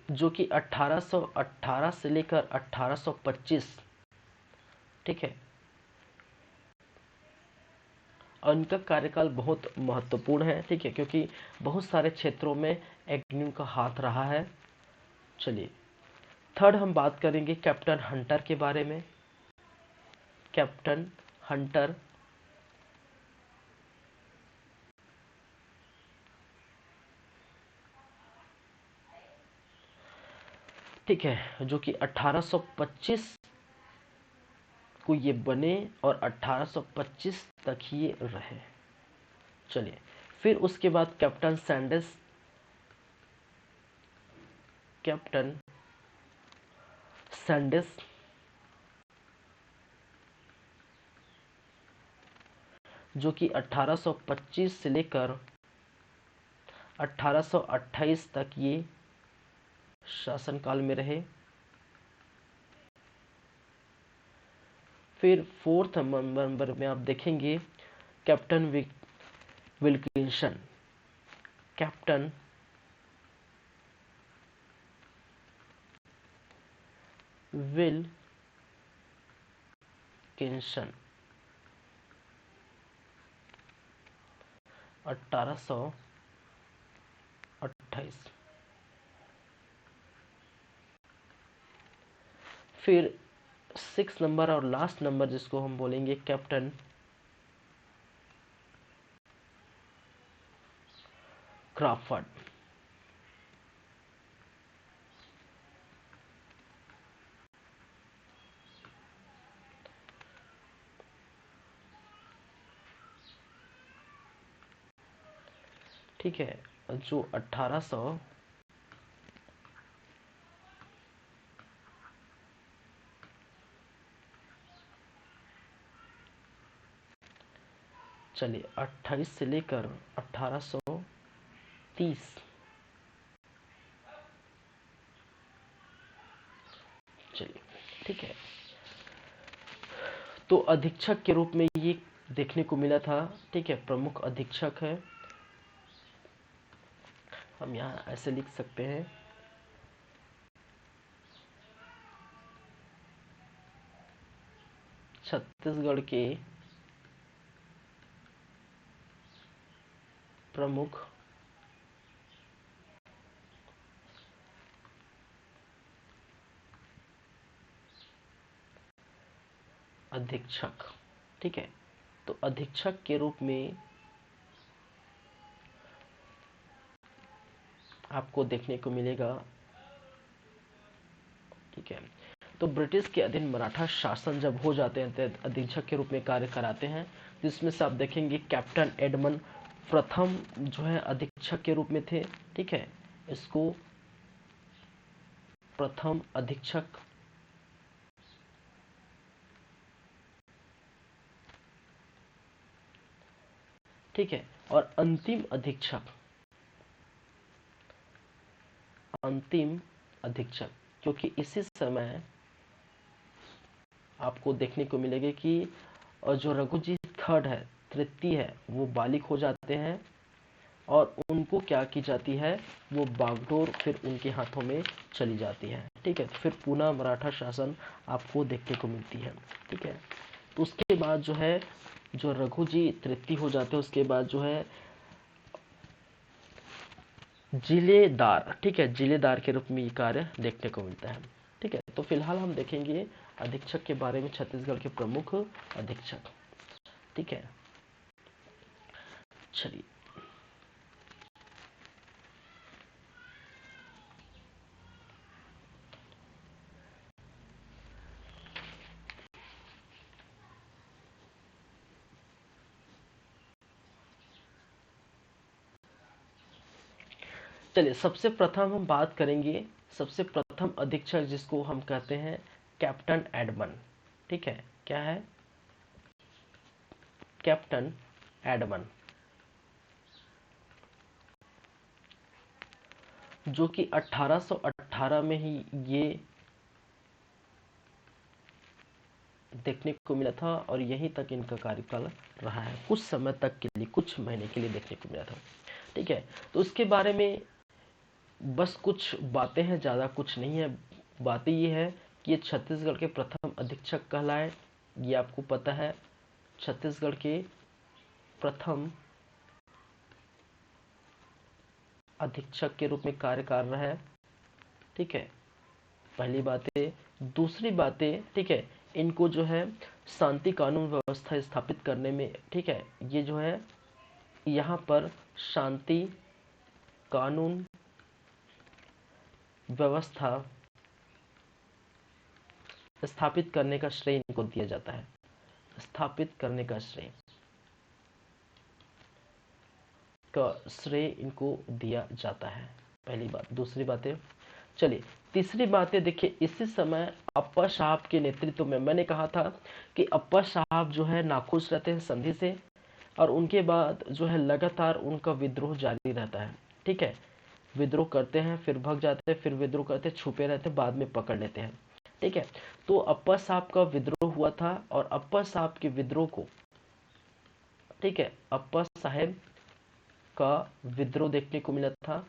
जो कि 1818 से लेकर 1825। ठीक है, और इनका कार्यकाल बहुत महत्वपूर्ण है। ठीक है, क्योंकि बहुत सारे क्षेत्रों में एग्न्यू का हाथ रहा है। चलिए थर्ड हम बात करेंगे कैप्टन हंटर के बारे में। कैप्टन हंटर, ठीक है, जो कि 1825 को ये बने और 1825 तक ये रहे। चलिए फिर उसके बाद कैप्टन सैंडर्स, कैप्टन सैंडर्स जो कि 1825 से लेकर 1828 तक ये शासनकाल में रहे। फिर फोर्थ नंबर में आप देखेंगे कैप्टन विल्किंसन। Captain Wilkinson 1828। फिर 6 नंबर और लास्ट नंबर जिसको हम बोलेंगे कैप्टन क्रॉफर्ड। ठीक है, जो 1800 चलिए 28 से लेकर 1830। चलिए ठीक है, तो अधीक्षक के रूप में ये देखने को मिला था। ठीक है, प्रमुख अधीक्षक है, हम यहाँ ऐसे लिख सकते हैं छत्तीसगढ़ के प्रमुख अधीक्षक। ठीक है, तो अधीक्षक के रूप में आपको देखने को मिलेगा। ठीक है, तो ब्रिटिश के अधीन मराठा शासन जब हो जाते हैं तो अधीक्षक के रूप में कार्य कराते हैं, जिसमें से आप देखेंगे कैप्टन एडमंड प्रथम जो है अधीक्षक के रूप में थे। ठीक है, इसको प्रथम अधीक्षक ठीक है, और अंतिम अधीक्षक क्योंकि इसी समय आपको देखने को मिलेगा कि जो रघुजी थर्ड है, तृतीय है, वो बालिक हो जाते हैं और उनको क्या की जाती है, वो बागडोर फिर उनके हाथों में चली जाती है। ठीक है, तो फिर पुनः मराठा शासन आपको देखने को मिलती है। ठीक है, तो उसके बाद जो है जो रघुजी तृतीय हो जाते हैं, उसके बाद जो है जिलेदार। ठीक है, जिलेदार के रूप में ये कार्य देखने को मिलता है। ठीक है, तो फिलहाल हम देखेंगे अधीक्षक के बारे में, छत्तीसगढ़ के प्रमुख अधीक्षक। ठीक है, चलिए चलिए सबसे प्रथम हम बात करेंगे, सबसे प्रथम अधीक्षक जिसको हम कहते हैं कैप्टन एडमंड। ठीक है, क्या है, कैप्टन एडमंड, जो कि 1818 में ही ये देखने को मिला था और यहीं तक इनका कार्यकाल रहा है, कुछ समय तक के लिए, कुछ महीने के लिए देखने को मिला था। ठीक है, तो उसके बारे में बस कुछ बातें हैं, ज़्यादा कुछ नहीं है। बातें ये है कि ये छत्तीसगढ़ के प्रथम अधीक्षक कहलाए, ये आपको पता है, छत्तीसगढ़ के प्रथम अधीक्षक के रूप में कार्य कर रहा है। ठीक है, पहली बात है। दूसरी बात है, ठीक है, इनको जो है शांति कानून व्यवस्था स्थापित करने में, ठीक है, ये जो है यहाँ पर शांति कानून व्यवस्था स्थापित करने का श्रेय इनको दिया जाता है, स्थापित करने का श्रेय इनको दिया जाता है, पहली बात। दूसरी बात है, चलिए तीसरी बात है, देखिए इसी समय अप्पा साहब के नेतृत्व में, मैंने कहा था कि अप्पा साहब जो है नाखुश रहते हैं संधि से, और उनके बाद जो है लगातार उनका विद्रोह जारी रहता है। ठीक है, विद्रोह करते हैं, फिर भाग जाते हैं, फिर विद्रोह करते हैं, छुपे रहते हैं, बाद में पकड़ लेते हैं। ठीक है, तो अप्पा साहब का विद्रोह हुआ था और अप्पा साहब के विद्रोह को, ठीक है, अप्पा साहब का विद्रोह देखने को मिला था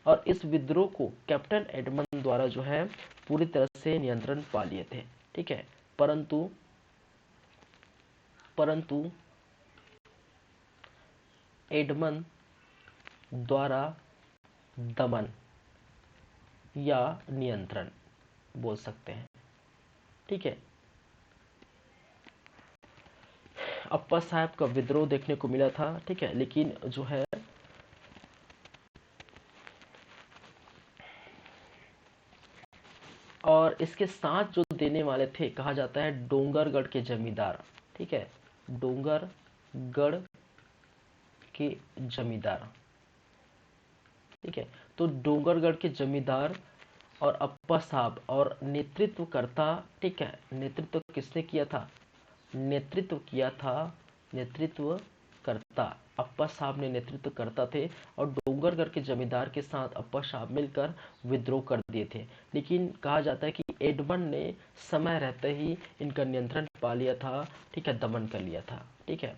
और इस विद्रोह को कैप्टन एडमंड द्वारा जो है पूरी तरह से नियंत्रण पा लिए थे। ठीक है, परंतु परंतु एडमंड द्वारा दमन या नियंत्रण बोल सकते हैं। ठीक है, अप्पा साहब का विद्रोह देखने को मिला था। ठीक है, लेकिन जो है और इसके साथ जो देने वाले थे, कहा जाता है डोंगरगढ़ के जमींदार। ठीक है, डोंगरगढ़ के जमींदार। ठीक है, तो डोंगरगढ़ के जमींदार और अप्पा साहब और नेतृत्वकर्ता। ठीक है, नेतृत्व किसने किया था, नेतृत्वकर्ता अप्पा साहब ने नेतृत्व करता थे और डोंगरगढ़ के जमींदार के साथ अप्पा साहब मिलकर विद्रोह कर दिए थे। लेकिन कहा जाता है कि एडमंड ने समय रहते ही इनका नियंत्रण पा लिया था। ठीक है, दमन कर लिया था। ठीक है,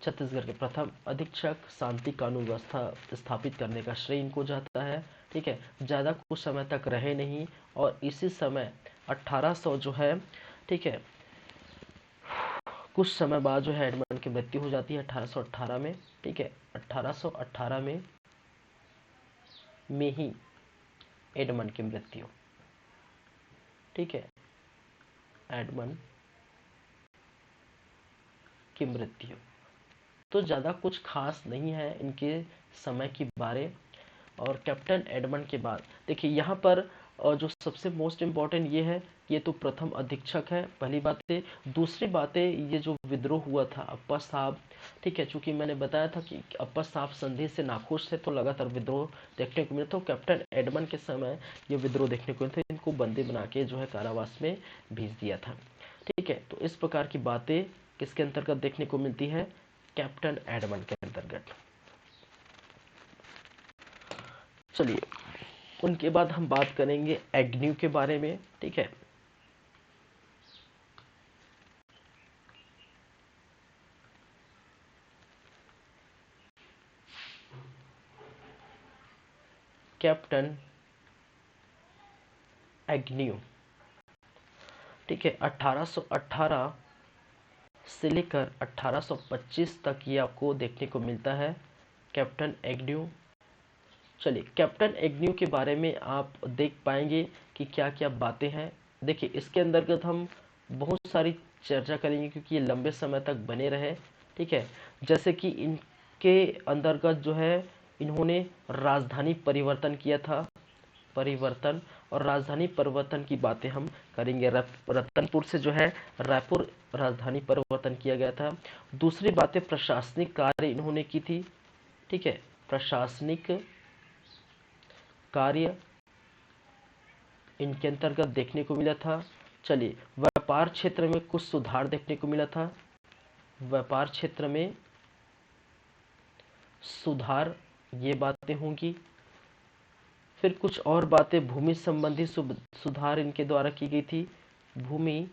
छत्तीसगढ़ के प्रथम अधीक्षक, शांति कानून व्यवस्था स्थापित करने का श्रेय इनको जाता है। ठीक है, ज़्यादा कुछ समय तक रहे नहीं और इसी समय 1800 जो है, ठीक है, कुछ समय बाद जो है एडमंड की मृत्यु हो जाती है 1818 में। ठीक है, 1818 में ही एडमंड की मृत्यु। ठीक है, एडमंड की मृत्यु। तो ज़्यादा कुछ खास नहीं है इनके समय की बारे। और कैप्टन एडमंड के बाद देखिए यहाँ पर जो सबसे मोस्ट इम्पॉर्टेंट ये है, ये तो प्रथम अधीक्षक है, पहली बात है। दूसरी बात है, ये जो विद्रोह हुआ था अप्पा साहब, ठीक है, चूंकि मैंने बताया था कि अप्पा साहब संधि से नाखुश थे तो लगातार विद्रोह देखने को मिला। तो कैप्टन एडमंड के समय ये विद्रोह देखने को मिला था, इनको बंदी बना के जो है कारावास में भेज दिया था। ठीक है, तो इस प्रकार की बातें किसके अंतर्गत देखने को मिलती है, कैप्टन एडमंड के अंतर्गत। चलिए, उनके बाद हम बात करेंगे एग्न्यू के बारे में। ठीक है, कैप्टन एग्न्यू। ठीक है, 1818 से लेकर 1825 तक ये आपको देखने को मिलता है कैप्टन एग्न्यू। चलिए, कैप्टन एग्न्यू के बारे में आप देख पाएंगे कि क्या क्या बातें हैं। देखिए, इसके अंतर्गत हम बहुत सारी चर्चा करेंगे क्योंकि ये लंबे समय तक बने रहे। ठीक है, जैसे कि इनके अंतर्गत जो है इन्होंने राजधानी परिवर्तन किया था, परिवर्तन और राजधानी परिवर्तन की बातें हम करेंगे। रतनपुर से जो है रायपुर राजधानी परिवर्तन किया गया था। दूसरी बातें, प्रशासनिक कार्य इन्होंने की थी। ठीक है, प्रशासनिक कार्य इनके अंतर्गत देखने को मिला था। चलिए, व्यापार क्षेत्र में कुछ सुधार देखने को मिला था, व्यापार क्षेत्र में सुधार, ये बातें होंगी। फिर कुछ और बातें, भूमि संबंधी सुधार इनके द्वारा की गई थी, भूमि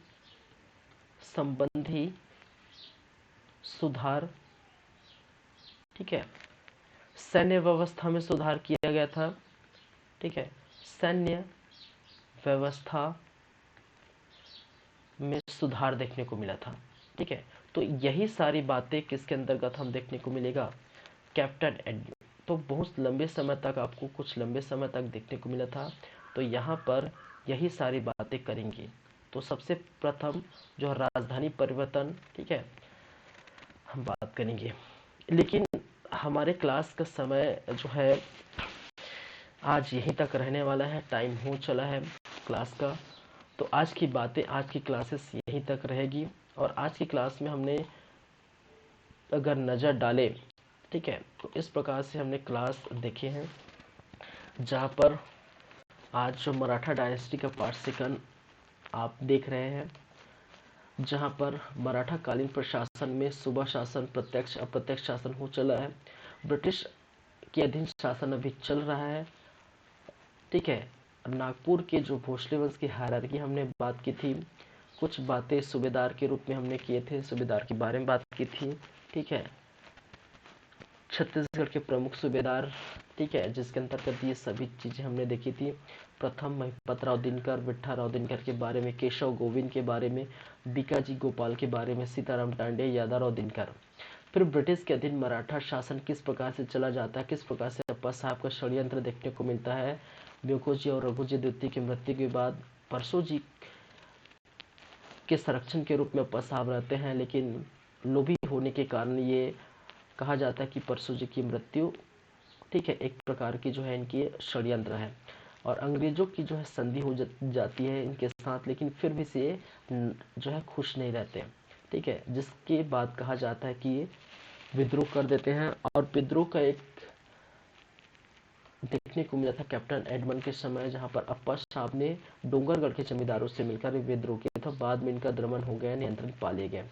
संबंधी सुधार। ठीक है, सैन्य व्यवस्था में सुधार किया गया था। ठीक है, सैन्य व्यवस्था में सुधार देखने को मिला था। ठीक है, तो यही सारी बातें किसके अंतर्गत हम देखने को मिलेगा, कैप्टन एग्न्यू। तो बहुत लंबे समय तक आपको कुछ लंबे समय तक देखने को मिला था, तो यहाँ पर यही सारी बातें करेंगे। तो सबसे प्रथम जो राजधानी परिवर्तन, ठीक है, हम बात करेंगे। लेकिन हमारे क्लास का समय जो है आज यहीं तक रहने वाला है, टाइम हो चला है क्लास का। तो आज की बातें, आज की क्लासेस यहीं तक रहेगी। और आज की क्लास में हमने अगर नज़र डालें, ठीक है, तो इस प्रकार से हमने क्लास देखे हैं जहाँ पर आज जो मराठा डायनेस्टी का पार्ट सेकंड आप देख रहे हैं, जहाँ पर मराठा कालीन प्रशासन में सूबा शासन, प्रत्यक्ष अप्रत्यक्ष शासन हो चला है, ब्रिटिश के अधीन शासन अभी चल रहा है। ठीक है, नागपुर के जो भोसले वंश की हायरार्की हमने बात की थी, कुछ बातें सूबेदार के रूप में हमने किए थे, सूबेदार के बारे में बात की थी। ठीक है, छत्तीसगढ़ के प्रमुख सूबेदार, ठीक है, जिसके अंतर्गत ये सभी चीज़ें हमने देखी थी। प्रथम महिपत राव दिनकर, विठा राव दिनकर के बारे में, केशव गोविंद के बारे में, बीकाजी गोपाल के बारे में, सीताराम टांडे, यादाराव दिनकर। फिर ब्रिटिश के अधीन मराठा शासन किस प्रकार से चला जाता है, किस प्रकार से अप्पा साहब का षड्यंत्र देखने को मिलता है। ब्योको जी और रघु जी द्वितीय की मृत्यु के बाद परसों जी के संरक्षण के रूप में अप्पा साहब रहते हैं, लेकिन लोभी होने के कारण ये कहा जाता है कि परसों जी की मृत्यु, ठीक है, एक प्रकार की जो है इनकी षड्यंत्र है। और अंग्रेजों की जो है संधि हो जाती है इनके साथ, लेकिन फिर भी से जो है खुश नहीं रहते। ठीक है, जिसके बाद कहा जाता है कि ये विद्रोह कर देते हैं। और विद्रोह का एक देखने को मिला था कैप्टन एडमंड के समय, जहां पर अप्पा साहब ने डोंगरगढ़ के जमींदारों से मिलकर विद्रोह किया था। बाद में इनका दमन हो गया, नियंत्रण पा लिए गए।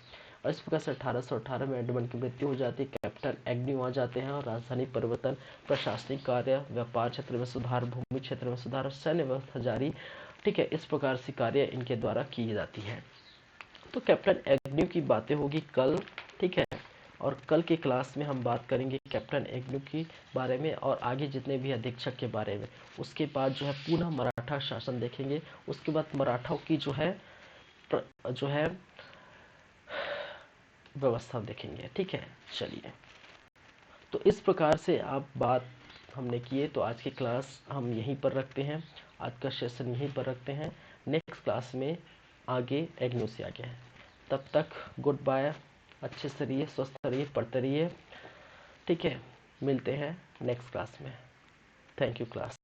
और इस प्रकार से 1818 में एडमंड की मृत्यु हो जाती है। कैप्टन एग्न्यू आ जाते हैं और राजधानी परिवर्तन, प्रशासनिक कार्य, व्यापार क्षेत्र में सुधार, भूमि क्षेत्र में सुधार और सैन्य व्यवस्था जारी, ठीक है, इस प्रकार से कार्य इनके द्वारा की जाती है। तो कैप्टन एग्न्यू की बातें होगी कल, ठीक है, और कल की क्लास में हम बात करेंगे कैप्टन एग्न्यू के बारे में और आगे जितने भी अधीक्षक के बारे में। उसके बाद जो है पुनः मराठा शासन देखेंगे। उसके बाद मराठाओं की जो है व्यवस्था देखेंगे। ठीक है, चलिए। तो इस प्रकार से आप बात हमने किए। तो आज की क्लास हम यहीं पर रखते हैं, आज का सेशन यहीं पर रखते हैं। नेक्स्ट क्लास में आगे एग्नो से आगे है। तब तक गुड बाय, अच्छे से रहिए, स्वस्थ रहिए, पढ़ते रहिए। ठीक है, मिलते हैं नेक्स्ट क्लास में। Thank you class.